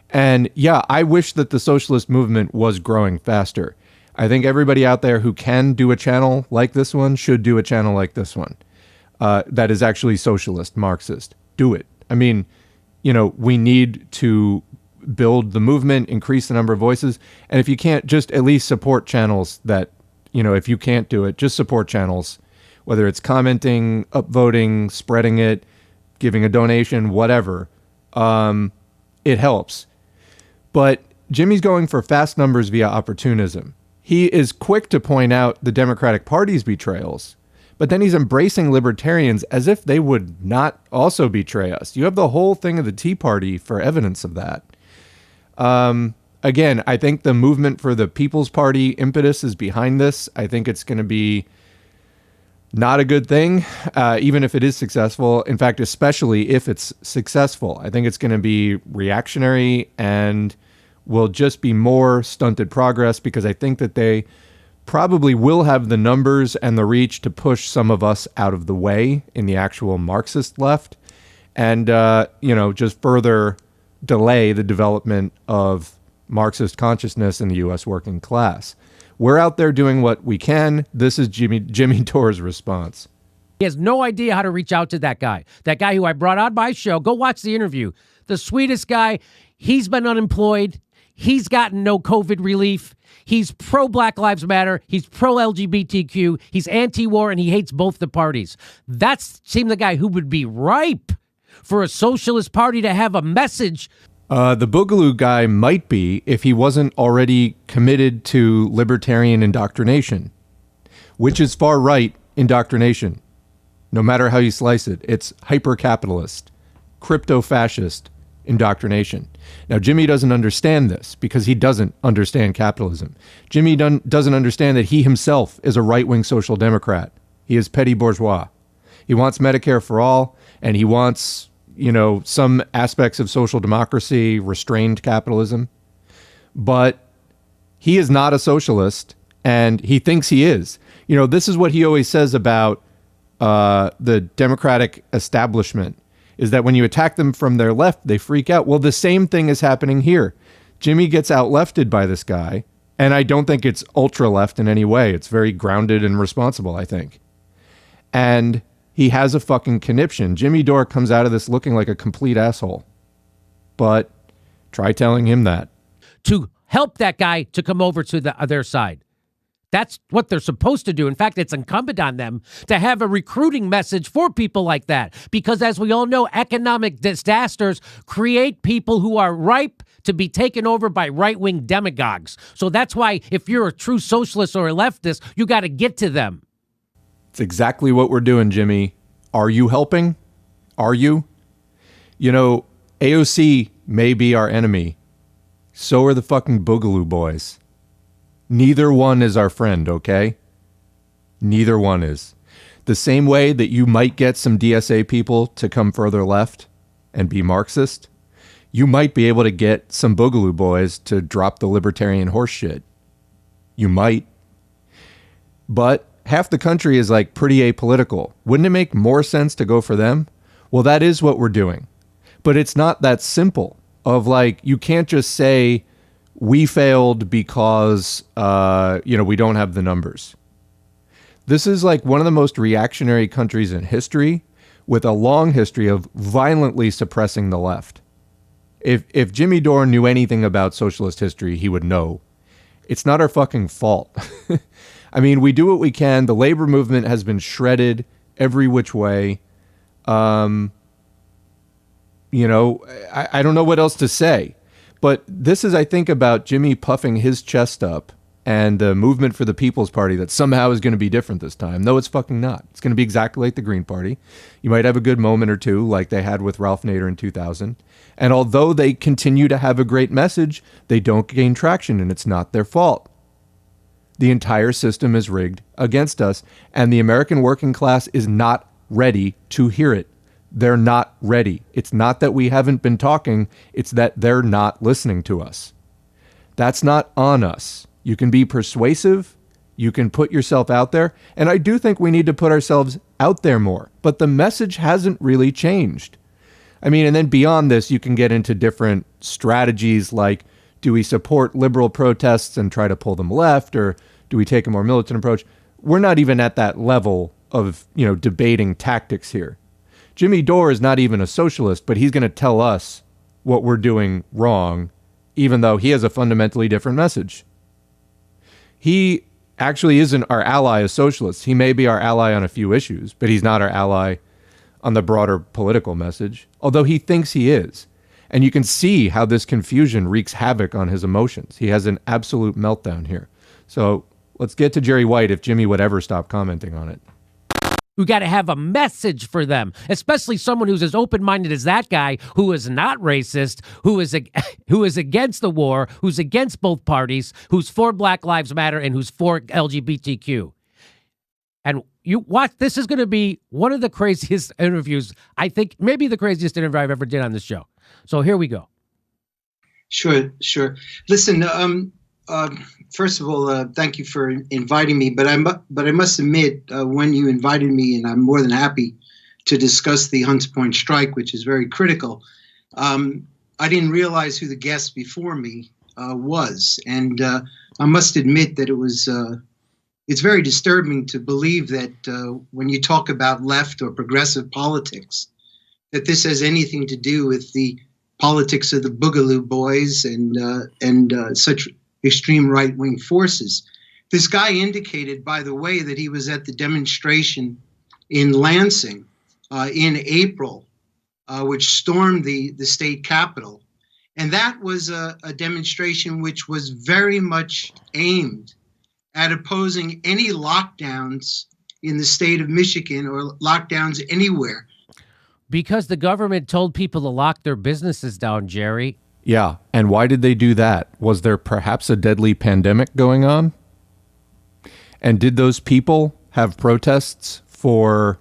And yeah, I wish that the socialist movement was growing faster. I think everybody out there who can do a channel like this one should do a channel like this one. That is actually socialist, Marxist. Do it. I mean, we need to build the movement, increase the number of voices. And if you can't, just at least support channels that, if you can't do it, just support channels, whether it's commenting, upvoting, spreading it, giving a donation, whatever. It helps. But Jimmy's going for fast numbers via opportunism. He is quick to point out the Democratic Party's betrayals, but then he's embracing libertarians as if they would not also betray us. You have the whole thing of the Tea Party for evidence of that. Again, I think the movement for the People's Party impetus is behind this. I think it's going to be not a good thing, even if it is successful. In fact, especially if it's successful, I think it's going to be reactionary and will just be more stunted progress because I think that they probably will have the numbers and the reach to push some of us out of the way in the actual Marxist left and, just further delay the development of Marxist consciousness in the U.S. working class. We're out there doing what we can. This is Jimmy Dore's response. He has no idea how to reach out to that guy who I brought on my show. Go watch the interview. The sweetest guy. He's been unemployed. He's gotten no COVID relief. He's pro-Black Lives Matter. He's pro-LGBTQ. He's anti-war, and he hates both the parties. That seemed the guy who would be ripe for a socialist party to have a message. The Boogaloo guy might be if he wasn't already committed to libertarian indoctrination, which is far-right indoctrination. No matter how you slice it, it's hyper-capitalist, crypto-fascist indoctrination. Now, Jimmy doesn't understand this because he doesn't understand capitalism. Jimmy doesn't understand that he himself is a right-wing social democrat. He is petty bourgeois. He wants Medicare for all, and he wants, some aspects of social democracy, restrained capitalism. But he is not a socialist, and he thinks he is. This is what he always says about the Democratic establishment, is that when you attack them from their left, they freak out. Well, the same thing is happening here. Jimmy gets out-lefted by this guy, and I don't think it's ultra-left in any way. It's very grounded and responsible, I think. And he has a fucking conniption. Jimmy Dore comes out of this looking like a complete asshole. But try telling him that. To help that guy to come over to the other side. That's what they're supposed to do. In fact, it's incumbent on them to have a recruiting message for people like that. Because as we all know, economic disasters create people who are ripe to be taken over by right-wing demagogues. So that's why if you're a true socialist or a leftist, you got to get to them. It's exactly what we're doing, Jimmy. Are you helping? Are you? AOC may be our enemy. So are the fucking Boogaloo boys. Neither one is our friend, okay? Neither one is. The same way that you might get some DSA people to come further left and be Marxist, you might be able to get some Boogaloo boys to drop the libertarian horse shit. You might. But half the country is pretty apolitical. Wouldn't it make more sense to go for them? Well, that is what we're doing. But it's not that simple of you can't just say, we failed because, we don't have the numbers. This is one of the most reactionary countries in history with a long history of violently suppressing the left. If Jimmy Dore knew anything about socialist history, he would know. It's not our fucking fault. I mean, we do what we can. The labor movement has been shredded every which way. I don't know what else to say. But this is, I think, about Jimmy puffing his chest up and the movement for the People's Party that somehow is going to be different this time. No, it's fucking not. It's going to be exactly like the Green Party. You might have a good moment or two like they had with Ralph Nader in 2000. And although they continue to have a great message, they don't gain traction, and it's not their fault. The entire system is rigged against us, and the American working class is not ready to hear it. They're not ready. It's not that we haven't been talking. It's that they're not listening to us. That's not on us. You can be persuasive. You can put yourself out there. And I do think we need to put ourselves out there more. But the message hasn't really changed. I mean, and then beyond this, you can get into different strategies like, do we support liberal protests and try to pull them left? Or do we take a more militant approach? We're not even at that level of, debating tactics here. Jimmy Dore is not even a socialist, but he's going to tell us what we're doing wrong, even though he has a fundamentally different message. He actually isn't our ally as socialists. He may be our ally on a few issues, but he's not our ally on the broader political message, although he thinks he is. And you can see how this confusion wreaks havoc on his emotions. He has an absolute meltdown here. So let's get to Jerry White if Jimmy would ever stop commenting on it. We got to have a message for them, especially someone who's as open-minded as that guy, who is not racist, who is against the war, who's against both parties, who's for Black Lives Matter, and who's for LGBTQ. And you watch, this is going to be one of the craziest interviews, I think, maybe the craziest interview I've ever did on this show. So here we go. Sure. Listen, first of all, thank you for inviting me. But I must admit, when you invited me, and I'm more than happy to discuss the Hunts Point strike, which is very critical. I didn't realize who the guests before me was. And I must admit that it's very disturbing to believe that when you talk about left or progressive politics, that this has anything to do with the politics of the Boogaloo Boys and such extreme right-wing forces. This guy indicated, by the way, that he was at the demonstration in Lansing in April, which stormed the state capitol. And that was a demonstration which was very much aimed at opposing any lockdowns in the state of Michigan or lockdowns anywhere. Because the government told people to lock their businesses down, Jerry. Yeah, and why did they do that? Was there perhaps a deadly pandemic going on? And did those people have protests for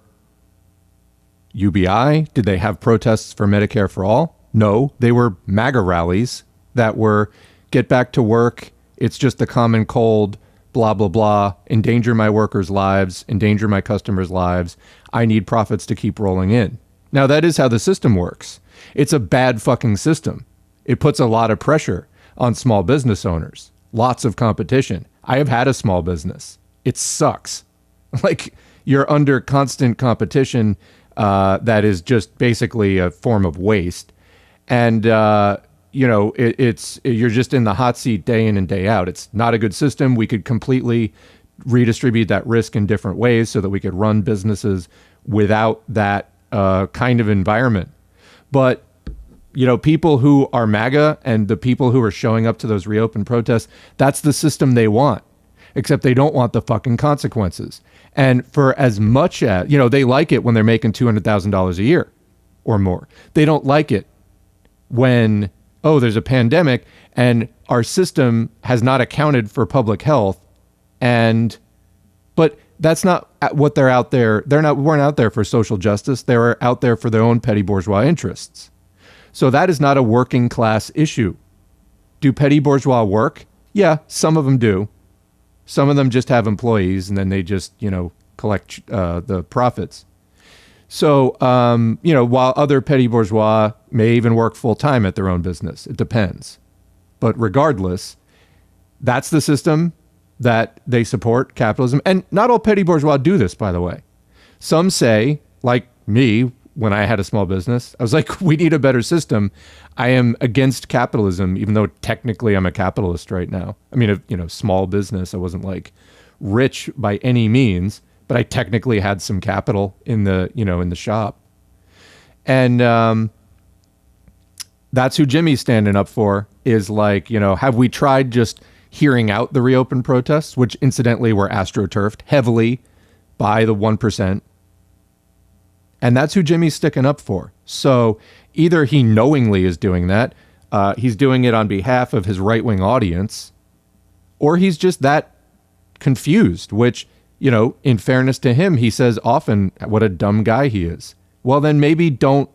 UBI? Did they have protests for Medicare for all? No, they were MAGA rallies that were get back to work, it's just the common cold, blah, blah, blah, endanger my workers' lives, endanger my customers' lives. I need profits to keep rolling in. Now, that is how the system works. It's a bad fucking system. It puts a lot of pressure on small business owners, lots of competition. I have had a small business. It sucks. Like, you're under constant competition that is just basically a form of waste. And, you're just in the hot seat day in and day out. It's not a good system. We could completely redistribute that risk in different ways so that we could run businesses without that kind of environment. But, people who are MAGA and the people who are showing up to those reopen protests, that's the system they want, except they don't want the fucking consequences. And for as much as, they like it when they're making $200,000 a year or more. They don't like it when, there's a pandemic and our system has not accounted for public health. But that's not what they're out there. Weren't out there for social justice. They were out there for their own petty bourgeois interests. So that is not a working class issue. Do petty bourgeois work? Yeah, some of them do. Some of them just have employees and then they just, collect the profits. So, while other petty bourgeois may even work full time at their own business, it depends. But regardless, that's the system that they support, capitalism. And not all petty bourgeois do this, by the way. Some say, like me, when I had a small business, I was like, we need a better system. I am against capitalism, even though technically I'm a capitalist right now. I mean, small business. I wasn't like rich by any means, but I technically had some capital in the, in the shop. And that's who Jimmy's standing up for, is like, have we tried just hearing out the reopen protests, which incidentally were astroturfed heavily by the 1%. And that's who Jimmy's sticking up for. So either he knowingly is doing that, he's doing it on behalf of his right-wing audience, or he's just that confused, which, in fairness to him, he says often what a dumb guy he is. Well, then maybe don't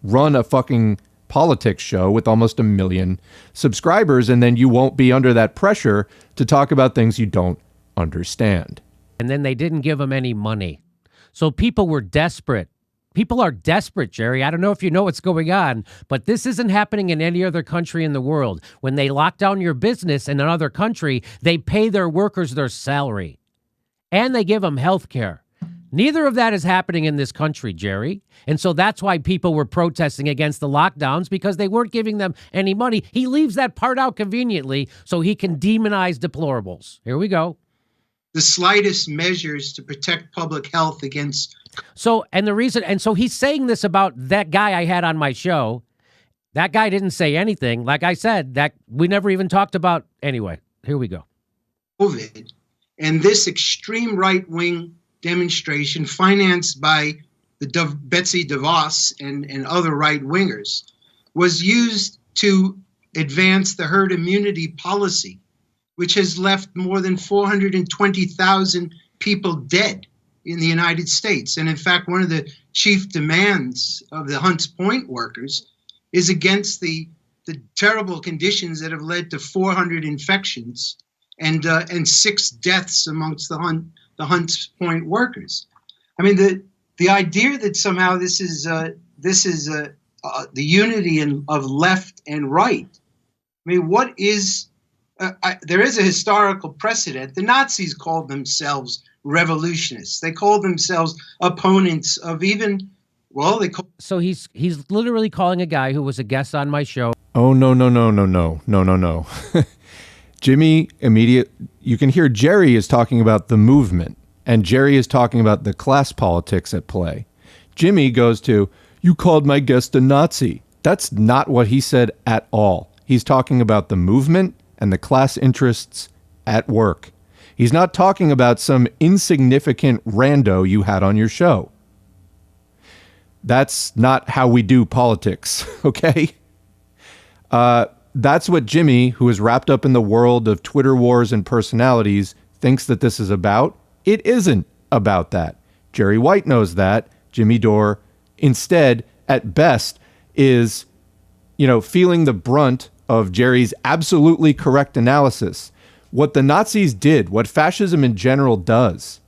run a fucking politics show with almost 1 million subscribers, and then you won't be under that pressure to talk about things you don't understand. And then they didn't give him any money. So people were desperate. People are desperate, Jerry. I don't know if you know what's going on, but this isn't happening in any other country in the world. When they lock down your business in another country, they pay their workers their salary, and they give them health care. Neither of that is happening in this country, Jerry. And so that's why people were protesting against the lockdowns, because they weren't giving them any money. He leaves that part out conveniently so he can demonize deplorables. Here we go. The slightest measures to protect public health against. So he's saying this about that guy I had on my show. That guy didn't say anything. Like I said, that we never even talked about. Anyway, here we go. COVID and this extreme right-wing demonstration financed by the Betsy DeVos and other right-wingers was used to advance the herd immunity policy, which has left more than 420,000 people dead in the United States. And in fact, one of the chief demands of the Hunts Point workers is against the terrible conditions that have led to 400 infections and 6 deaths amongst the Hunts Point workers. I mean, the idea that somehow this is the unity of left and right. mean, what is there is a historical precedent. The Nazis called themselves revolutionists. They called themselves opponents of even, well, they call. So he's literally calling a guy who was a guest on my show. Oh, no. Jimmy, you can hear Jerry is talking about the movement, and Jerry is talking about the class politics at play. Jimmy goes to, you called my guest a Nazi. That's not what he said at all. He's talking about the movement and the class interests at work. He's not talking about some insignificant rando you had on your show. That's not how we do politics, okay? That's what Jimmy, who is wrapped up in the world of Twitter wars and personalities, thinks that this is about. It isn't about that. Jerry White knows that. Jimmy Dore, instead, at best, is, feeling the brunt of Jerry's absolutely correct analysis. What the Nazis did, what fascism in general does,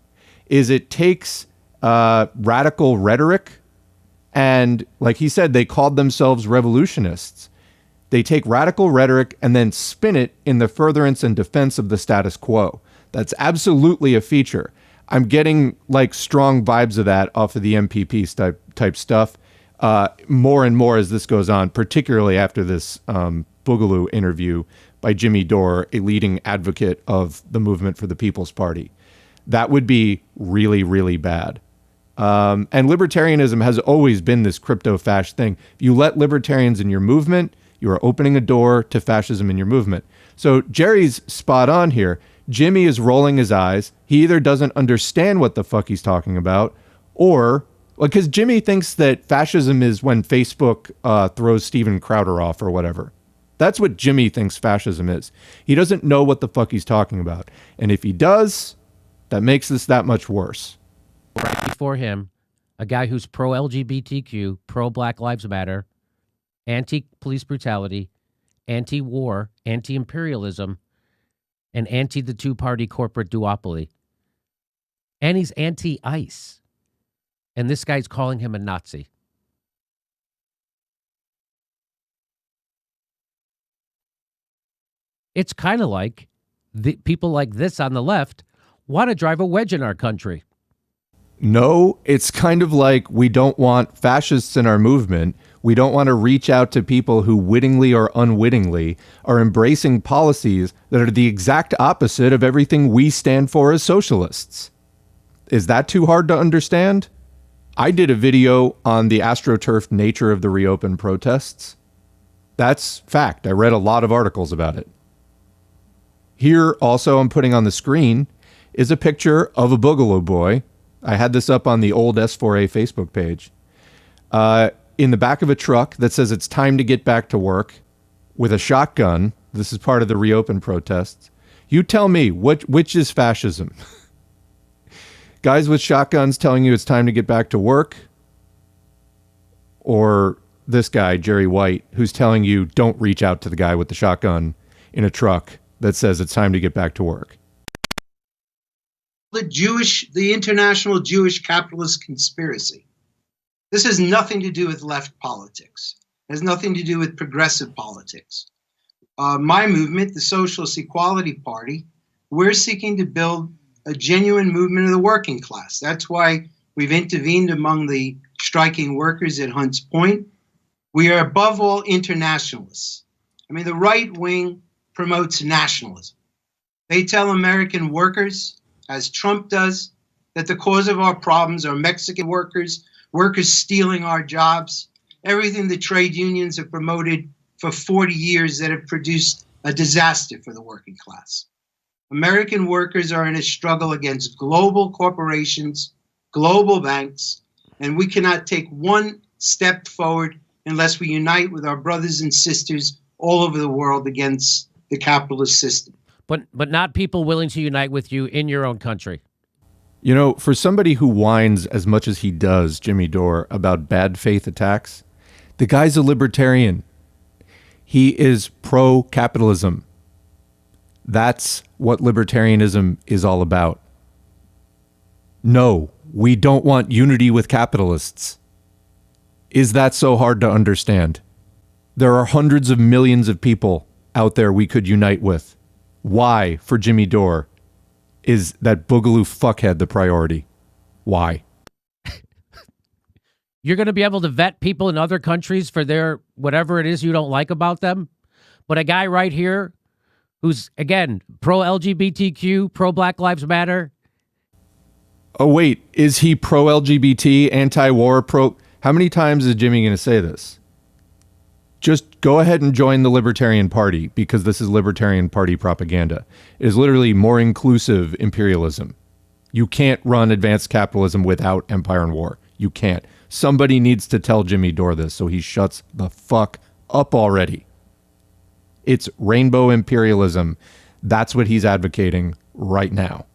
is it takes radical rhetoric, and like he said, they called themselves revolutionists. They take radical rhetoric and then spin it in the furtherance and defense of the status quo. That's absolutely a feature. I'm getting like strong vibes of that off of the MPP type stuff more and more as this goes on, particularly after this Boogaloo interview by Jimmy Dore, a leading advocate of the Movement for the People's Party. That would be really, really bad. And libertarianism has always been this crypto-fash thing. If you let libertarians in your movement, you are opening a door to fascism in your movement. So Jerry's spot on here. Jimmy is rolling his eyes. He either doesn't understand what the fuck he's talking about, or because Jimmy thinks that fascism is when Facebook throws Steven Crowder off or whatever. That's what Jimmy thinks fascism is. He doesn't know what the fuck he's talking about. And if he does, that makes this that much worse. Right before him, a guy who's pro-LGBTQ, pro-Black Lives Matter, anti-police brutality, anti-war, anti-imperialism, and anti the two-party corporate duopoly. And he's anti-ICE. And this guy's calling him a Nazi. It's kind of like the people like this on the left want to drive a wedge in our country. No, it's kind of like we don't want fascists in our movement. We don't want to reach out to people who wittingly or unwittingly are embracing policies that are the exact opposite of everything we stand for as socialists. Is that too hard to understand? I did a video on the astroturf nature of the reopen protests. That's fact. I read a lot of articles about it. Here also I'm putting on the screen is a picture of a Boogaloo boy. I had this up on the old S4A Facebook page. In the back of a truck that says it's time to get back to work with a shotgun. This is part of the reopen protests. You tell me, which is fascism? Guys with shotguns telling you it's time to get back to work? Or this guy, Jerry White, who's telling you don't reach out to the guy with the shotgun in a truck that says it's time to get back to work? The international Jewish capitalist conspiracy. This has nothing to do with left politics. It has nothing to do with progressive politics. My movement, the Socialist Equality Party, we're seeking to build a genuine movement of the working class. That's why we've intervened among the striking workers at Hunts Point. We are above all internationalists. I mean, the right wing promotes nationalism. They tell American workers, as Trump does, that the cause of our problems are Mexican workers stealing our jobs, everything the trade unions have promoted for 40 years that have produced a disaster for the working class. American workers are in a struggle against global corporations, global banks, and we cannot take one step forward unless we unite with our brothers and sisters all over the world against the capitalist system. But not people willing to unite with you in your own country. You know, for somebody who whines as much as he does, Jimmy Dore, about bad faith attacks, the guy's a libertarian. He is pro-capitalism. That's what libertarianism is all about. No, we don't want unity with capitalists. Is that so hard to understand? There are hundreds of millions of people out there we could unite with. Why, for Jimmy Dore, is that Boogaloo fuckhead the priority? Why? You're going to be able to vet people in other countries for their whatever it is you don't like about them. But a guy right here who's, again, pro-LGBTQ, pro-Black Lives Matter. Oh, wait, is he pro-LGBT, anti-war, pro... How many times is Jimmy going to say this? Just go ahead and join the Libertarian Party, because this is Libertarian Party propaganda. It is literally more inclusive imperialism. You can't run advanced capitalism without empire and war. You can't. Somebody needs to tell Jimmy Dore this so he shuts the fuck up already. It's rainbow imperialism. That's what he's advocating right now.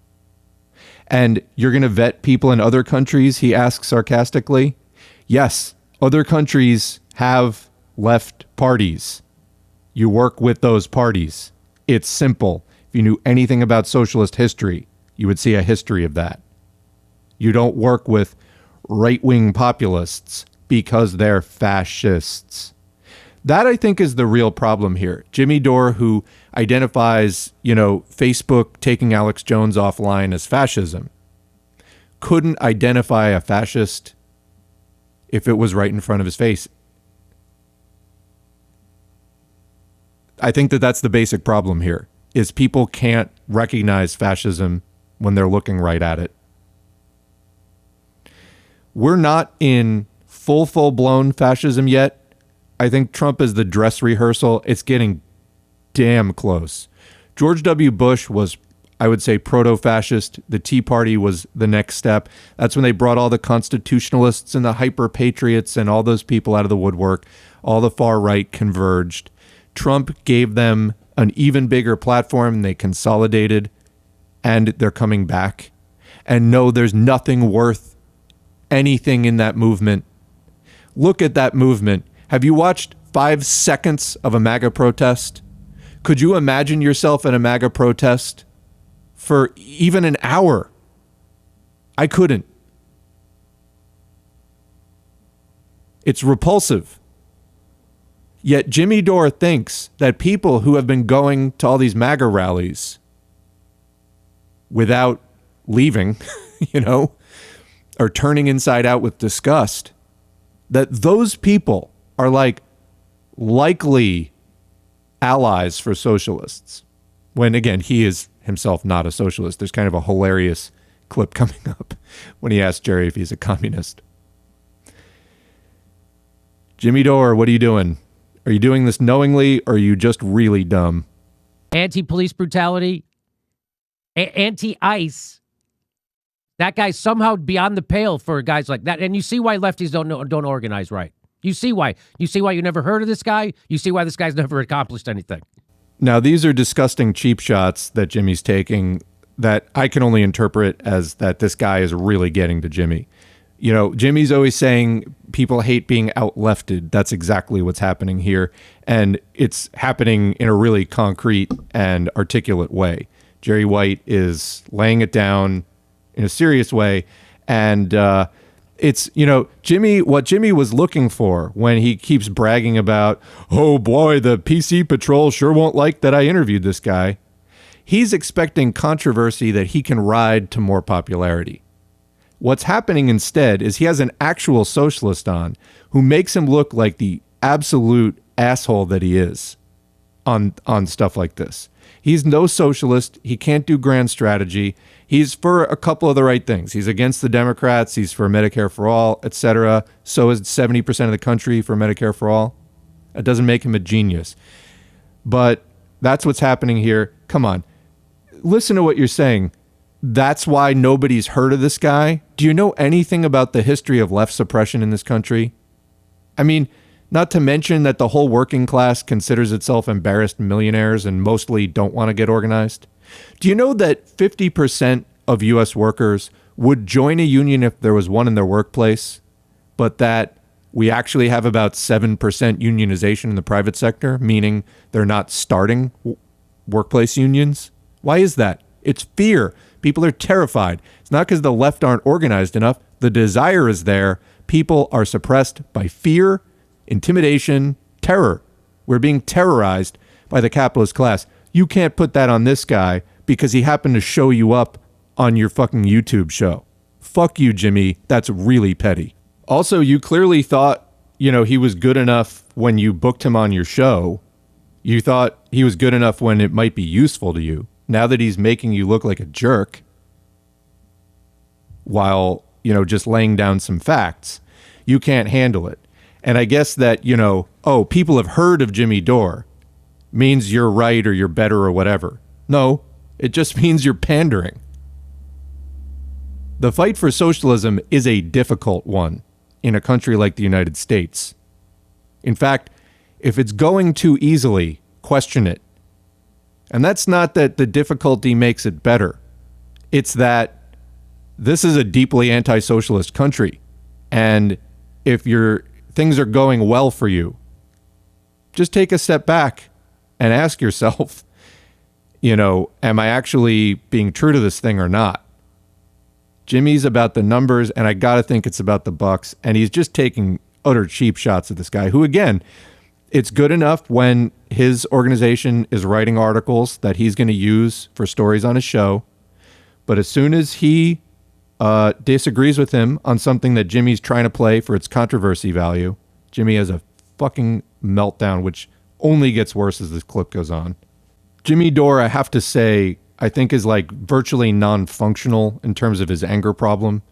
And you're going to vet people in other countries, he asks sarcastically. Yes, other countries have left parties. You work with those parties. It's simple. If you knew anything about socialist history, you would see a history of that. You don't work with right-wing populists because they're fascists. That, I think, is the real problem here. Jimmy Dore, who identifies, Facebook taking Alex Jones offline as fascism, couldn't identify a fascist if it was right in front of his face. I think that that's the basic problem here, is people can't recognize fascism when they're looking right at it. We're not in full-blown fascism yet. I think Trump is the dress rehearsal. It's getting damn close. George W. Bush was, I would say, proto-fascist. The Tea Party was the next step. That's when they brought all the constitutionalists and the hyper-patriots and all those people out of the woodwork. All the far right converged. Trump gave them an even bigger platform. They consolidated, and they're coming back. And no, there's nothing worth anything in that movement. Look at that movement. Have you watched 5 seconds of a MAGA protest? Could you imagine yourself in a MAGA protest for even an hour? I couldn't. It's repulsive. Yet Jimmy Dore thinks that people who have been going to all these MAGA rallies without leaving, are turning inside out with disgust, that those people are likely allies for socialists. When, again, he is himself not a socialist. There's kind of a hilarious clip coming up when he asks Jerry if he's a communist. Jimmy Dore, what are you doing? Are you doing this knowingly, or are you just really dumb? Anti-police brutality, anti-ICE. That guy's somehow beyond the pale for guys like that. And you see why lefties don't organize right. You see why. You see why you never heard of this guy. You see why this guy's never accomplished anything. Now, these are disgusting cheap shots that Jimmy's taking that I can only interpret as that this guy is really getting to Jimmy. Jimmy's always saying people hate being out-lefted. That's exactly what's happening here. And it's happening in a really concrete and articulate way. Jerry White is laying it down in a serious way. And it's, Jimmy, what Jimmy was looking for when he keeps bragging about, oh boy, the PC patrol sure won't like that I interviewed this guy. He's expecting controversy that he can ride to more popularity. What's happening instead is he has an actual socialist on who makes him look like the absolute asshole that he is on stuff like this. He's no socialist. He can't do grand strategy. He's for a couple of the right things. He's against the Democrats. He's for Medicare for all, etc. So is 70% of the country for Medicare for all. That doesn't make him a genius. But that's what's happening here. Come on. Listen to what you're saying. That's why nobody's heard of this guy. Do you know anything about the history of left suppression in this country? I mean, not to mention that the whole working class considers itself embarrassed millionaires and mostly don't want to get organized. Do you know that 50% of U.S. workers would join a union if there was one in their workplace, but that we actually have about 7% unionization in the private sector, meaning they're not starting workplace unions? Why is that? It's fear. People are terrified. It's not because the left aren't organized enough. The desire is there. People are suppressed by fear, intimidation, terror. We're being terrorized by the capitalist class. You can't put that on this guy because he happened to show you up on your fucking YouTube show. Fuck you, Jimmy. That's really petty. Also, you clearly thought, he was good enough when you booked him on your show. You thought he was good enough when it might be useful to you. Now that he's making you look like a jerk while, just laying down some facts, you can't handle it. And I guess that, people have heard of Jimmy Dore means you're right or you're better or whatever. No, it just means you're pandering. The fight for socialism is a difficult one in a country like the United States. In fact, if it's going too easily, question it. And that's not that the difficulty makes it better. It's that this is a deeply anti-socialist country. And if things are going well for you, just take a step back and ask yourself, am I actually being true to this thing or not? Jimmy's about the numbers, and I got to think it's about the bucks. And he's just taking utter cheap shots at this guy who, again, it's good enough when his organization is writing articles that he's going to use for stories on his show. But as soon as he disagrees with him on something that Jimmy's trying to play for its controversy value, Jimmy has a fucking meltdown, which only gets worse as this clip goes on. Jimmy Dore, I have to say, I think is like virtually non-functional in terms of his anger problem.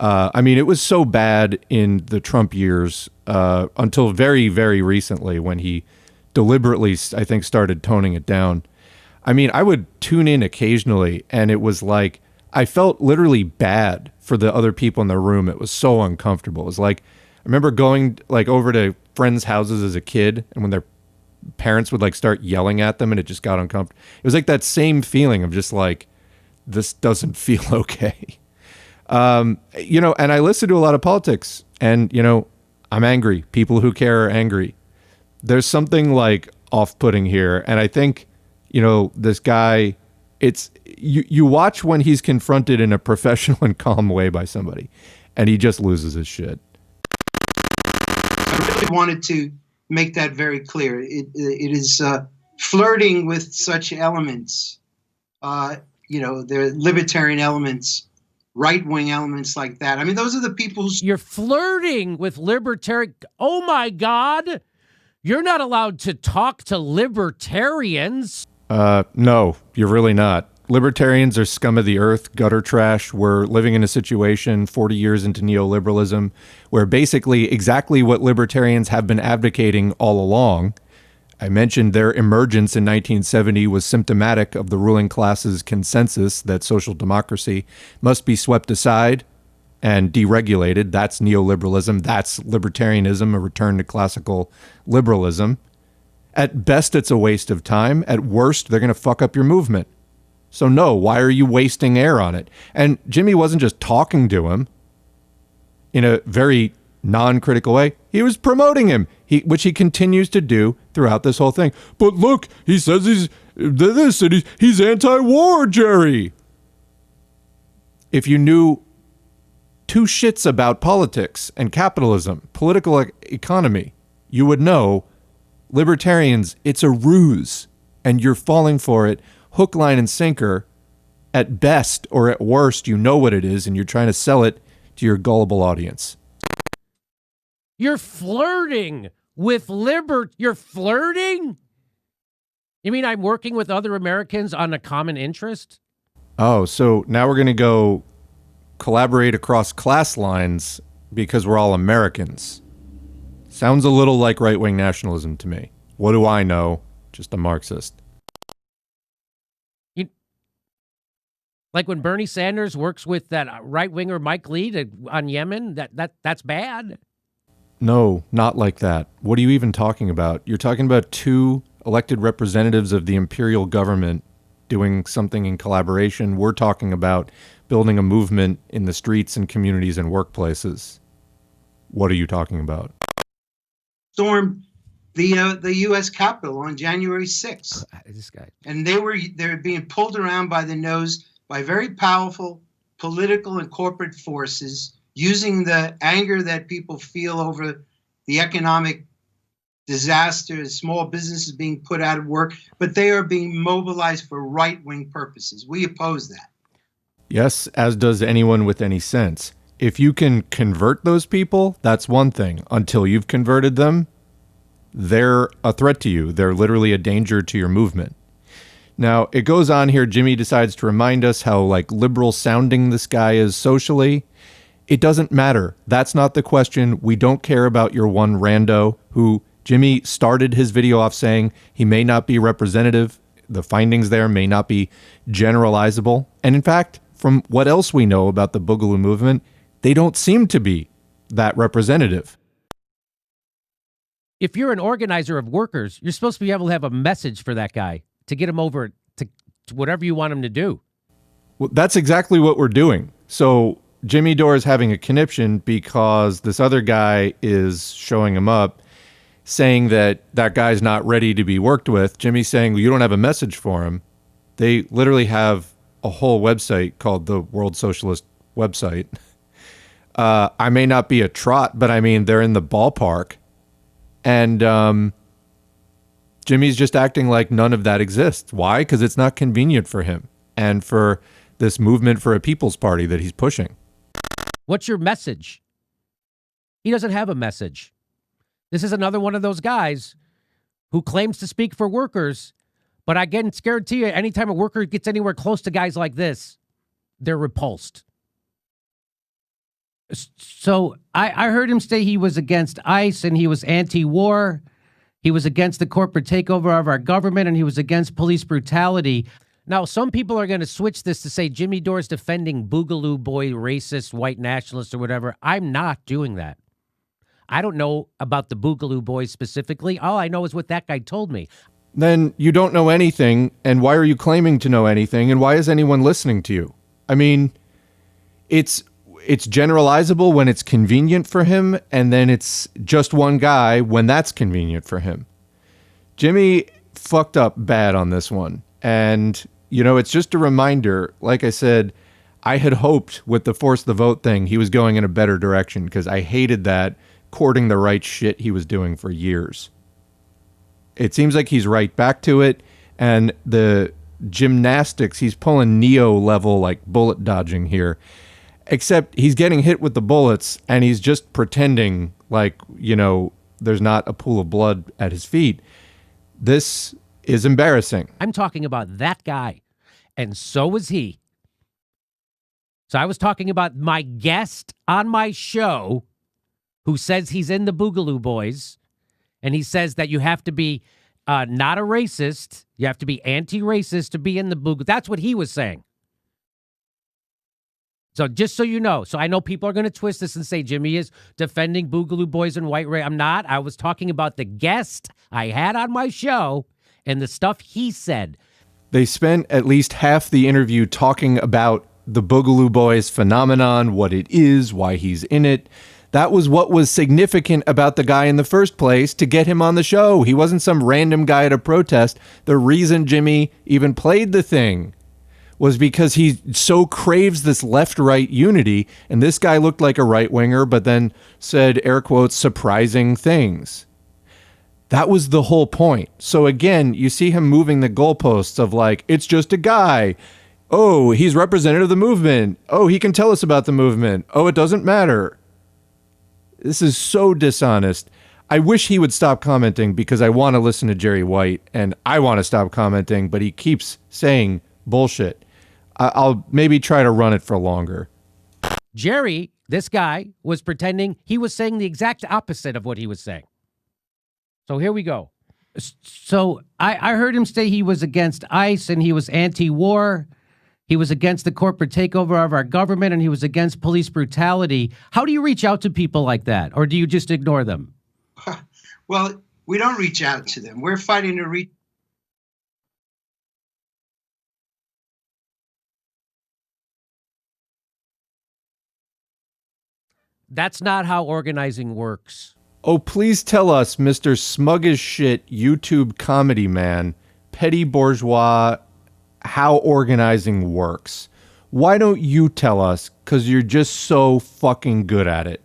It was so bad in the Trump years until very, very recently when he deliberately, I think, started toning it down. I would tune in occasionally, and it was like I felt literally bad for the other people in the room. It was so uncomfortable. It was like I remember going over to friends' houses as a kid, and when their parents would start yelling at them, and it just got uncomfortable. It was like that same feeling of just like, this doesn't feel okay. And I listen to a lot of politics, and, I'm angry. People who care are angry. There's something off-putting here. And I think, this guy, it's, you watch when he's confronted in a professional and calm way by somebody, and he just loses his shit. I really wanted to make that very clear. It is flirting with such elements, the libertarian elements, right-wing elements like that. Those are the people who... You're flirting with libertarian... Oh, my God. You're not allowed to talk to libertarians. No, you're really not. Libertarians are scum of the earth, gutter trash. We're living in a situation 40 years into neoliberalism where basically exactly what libertarians have been advocating all along. I mentioned their emergence in 1970 was symptomatic of the ruling class's consensus that social democracy must be swept aside and deregulated. That's neoliberalism. That's libertarianism, a return to classical liberalism. At best, it's a waste of time. At worst, they're going to fuck up your movement. So no, why are you wasting air on it? And Jimmy wasn't just talking to him in a very non-critical way. He was promoting him, which he continues to do throughout this whole thing. But look, he says he's this and he's anti-war, Jerry. If you knew two shits about politics and capitalism, political economy, you would know libertarians, it's a ruse, and you're falling for it hook, line, and sinker. At best or at worst, you know what it is, and you're trying to sell it to your gullible audience. You're flirting with You're flirting? You mean I'm working with other Americans on a common interest? Oh, so now we're going to go collaborate across class lines because we're all Americans. Sounds a little like right-wing nationalism to me. What do I know? Just a Marxist. Like when Bernie Sanders works with that right-winger Mike Lee on Yemen, that's bad. No, not like that. What are you even talking about? You're talking about two elected representatives of the imperial government doing something in collaboration. We're talking about building a movement in the streets and communities and workplaces. What are you talking about? Stormed the U.S. Capitol on January 6th. This guy. And they're being pulled around by the nose by very powerful political and corporate forces, using the anger that people feel over the economic disasters, small businesses being put out of work, but they are being mobilized for right-wing purposes. We oppose that. Yes, as does anyone with any sense. If you can convert those people, that's one thing. Until you've converted them, they're a threat to you. They're literally a danger to your movement. Now, it goes on here. Jimmy decides to remind us how like liberal sounding this guy is socially. It doesn't matter. That's not the question. We don't care about your one rando who Jimmy started his video off saying he may not be representative. The findings there may not be generalizable. And in fact, from what else we know about the Boogaloo movement, they don't seem to be that representative. If you're an organizer of workers, you're supposed to be able to have a message for that guy to get him over to whatever you want him to do. Well, that's exactly what we're doing. So Jimmy Dore is having a conniption because this other guy is showing him up, saying that that guy's not ready to be worked with. Jimmy's saying, well, you don't have a message for him. They literally have a whole website called the World Socialist website. I may not be a trot, but I mean, they're in the ballpark. And Jimmy's just acting like none of that exists. Why? Because it's not convenient for him and for this movement for a people's party that he's pushing. What's your message? He doesn't have a message. This is another one of those guys who claims to speak for workers, but I guarantee you, anytime a worker gets anywhere close to guys like this, they're repulsed. So I heard him say he was against ICE and he was anti-war. He was against the corporate takeover of our government and he was against police brutality. Now, some people are going to switch this to say Jimmy Dore's defending Boogaloo Boy, racist, white nationalists or whatever. I'm not doing that. I don't know about the Boogaloo Boys specifically. All I know is what that guy told me. Then you don't know anything, and why are you claiming to know anything, and why is anyone listening to you? I mean, it's generalizable when it's convenient for him, and then it's just one guy when that's convenient for him. Jimmy fucked up bad on this one, and you know, it's just a reminder. Like I said, I had hoped with the force the vote thing, he was going in a better direction because I hated that courting the right shit he was doing for years. It seems like he's right back to it. And the gymnastics, he's pulling Neo level, like bullet dodging here, except he's getting hit with the bullets and he's just pretending like, you know, there's not a pool of blood at his feet. This is embarrassing. I'm talking about that guy, and so was he. So I was talking about my guest on my show who says he's in the Boogaloo Boys, and he says that you have to be not a racist, you have to be anti-racist to be in the Boogaloo. That's what he was saying. So just so you know, so I know people are going to twist this and say Jimmy is defending Boogaloo Boys and white race. I'm not. I was talking about the guest I had on my show and the stuff he said. They spent at least half the interview talking about the Boogaloo Boys phenomenon, what it is, why he's in it. That was what was significant about the guy in the first place to get him on the show. He wasn't some random guy at a protest. The reason Jimmy even played the thing was because he so craves this left-right unity, and this guy looked like a right-winger, but then said, air quotes, surprising things. That was the whole point. So again, you see him moving the goalposts of like, it's just a guy. Oh, he's representative of the movement. Oh, he can tell us about the movement. Oh, it doesn't matter. This is so dishonest. I wish he would stop commenting because I want to listen to Jerry White and I want to stop commenting, but he keeps saying bullshit. I'll maybe try to run it for longer. Jerry, this guy, was pretending he was saying the exact opposite of what he was saying. So here we go. So I heard him say he was against ICE and he was anti-war. He was against the corporate takeover of our government and he was against police brutality. How do you reach out to people like that? Or do you just ignore them? Well, we don't reach out to them. We're fighting to reach. That's not how organizing works. Oh, please tell us, Mr. Smug as Shit YouTube comedy man, petty bourgeois, how organizing works. Why don't you tell us? Because you're just so fucking good at it.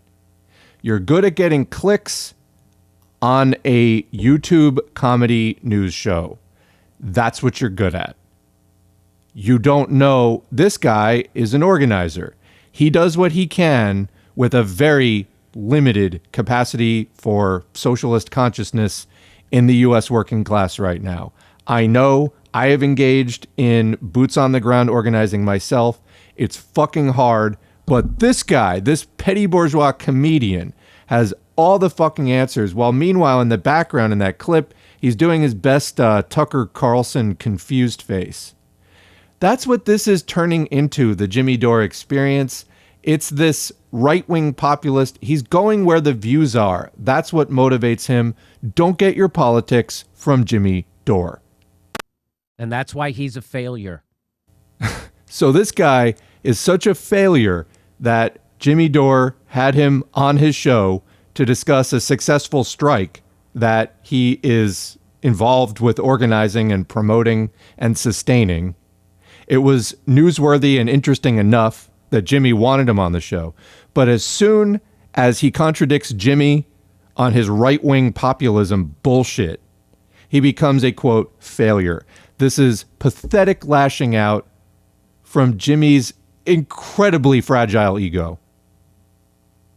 You're good at getting clicks. on a YouTube comedy news show. That's what you're good at. You don't know this guy is an organizer. He does what he can with a very limited capacity for socialist consciousness in the U.S. working class right now. I know I have engaged in boots on the ground organizing myself. It's fucking hard, but this guy, this petty bourgeois comedian, has all the fucking answers, while meanwhile in the background in that clip, he's doing his best Tucker Carlson confused face. That's what this is turning into, the Jimmy Dore experience. It's this right-wing populist. He's going where the views are. That's what motivates him. Don't get your politics from Jimmy Dore. And that's why he's a failure. So this guy is such a failure that Jimmy Dore had him on his show to discuss a successful strike that he is involved with organizing and promoting and sustaining. It was newsworthy and interesting enough that Jimmy wanted him on the show. But as soon as he contradicts Jimmy on his right-wing populism bullshit, he becomes a, quote, failure. This is pathetic lashing out from Jimmy's incredibly fragile ego.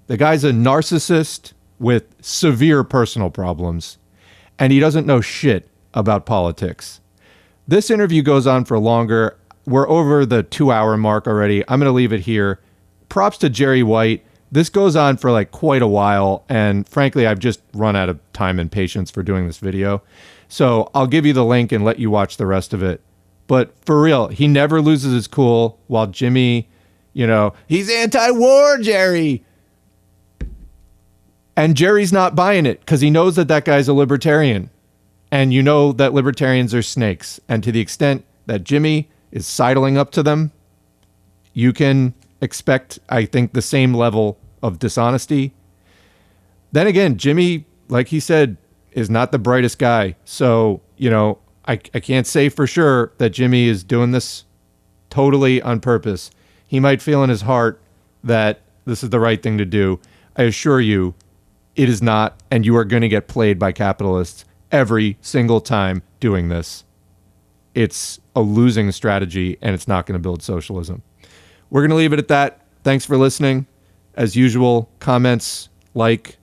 The guy's a narcissist with severe personal problems, and he doesn't know shit about politics. This interview goes on for longer. We're over the 2-hour mark already. I'm going to leave it here. Props to Jerry White. This goes on for like quite a while, and frankly, I've just run out of time and patience for doing this video. So I'll give you the link and let you watch the rest of it. But for real, he never loses his cool, while Jimmy, he's anti-war, Jerry. And Jerry's not buying it because he knows that that guy's a libertarian. And you know that libertarians are snakes. And to the extent that Jimmy is sidling up to them, you can expect, I think, the same level of dishonesty. Then again, Jimmy, like he said, is not the brightest guy. So, I can't say for sure that Jimmy is doing this totally on purpose. He might feel in his heart that this is the right thing to do. I assure you, it is not, and you are going to get played by capitalists every single time doing this. It's a losing strategy, and it's not going to build socialism. We're going to leave it at that. Thanks for listening. As usual, comments, like,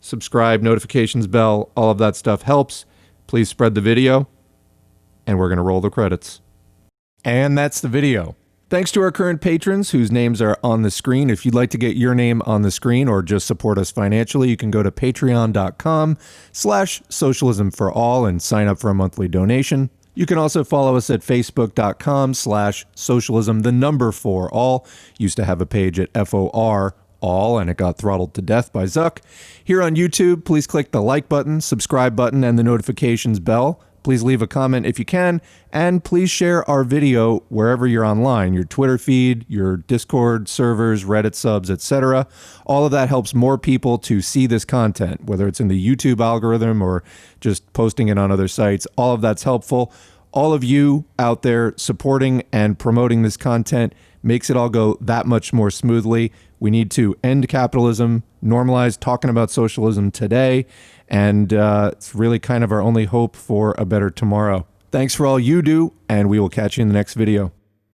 subscribe, notifications bell, all of that stuff helps. Please spread the video, and we're going to roll the credits. And that's the video. Thanks to our current patrons whose names are on the screen. If you'd like to get your name on the screen or just support us financially, you can go to patreon.com/socialismforall and sign up for a monthly donation. You can also follow us at facebook.com/socialism4all. Used to have a page at FOR all, and it got throttled to death by Zuck. Here on YouTube, please click the like button, subscribe button, and the notifications bell. Please leave a comment if you can, and please share our video wherever you're online, your Twitter feed, your Discord servers, Reddit subs, etc. All of that helps more people to see this content, whether it's in the YouTube algorithm or just posting it on other sites. All of that's helpful. All of you out there supporting and promoting this content makes it all go that much more smoothly. We need to end capitalism, normalize talking about socialism today, and it's really kind of our only hope for a better tomorrow. Thanks for all you do, and we will catch you in the next video.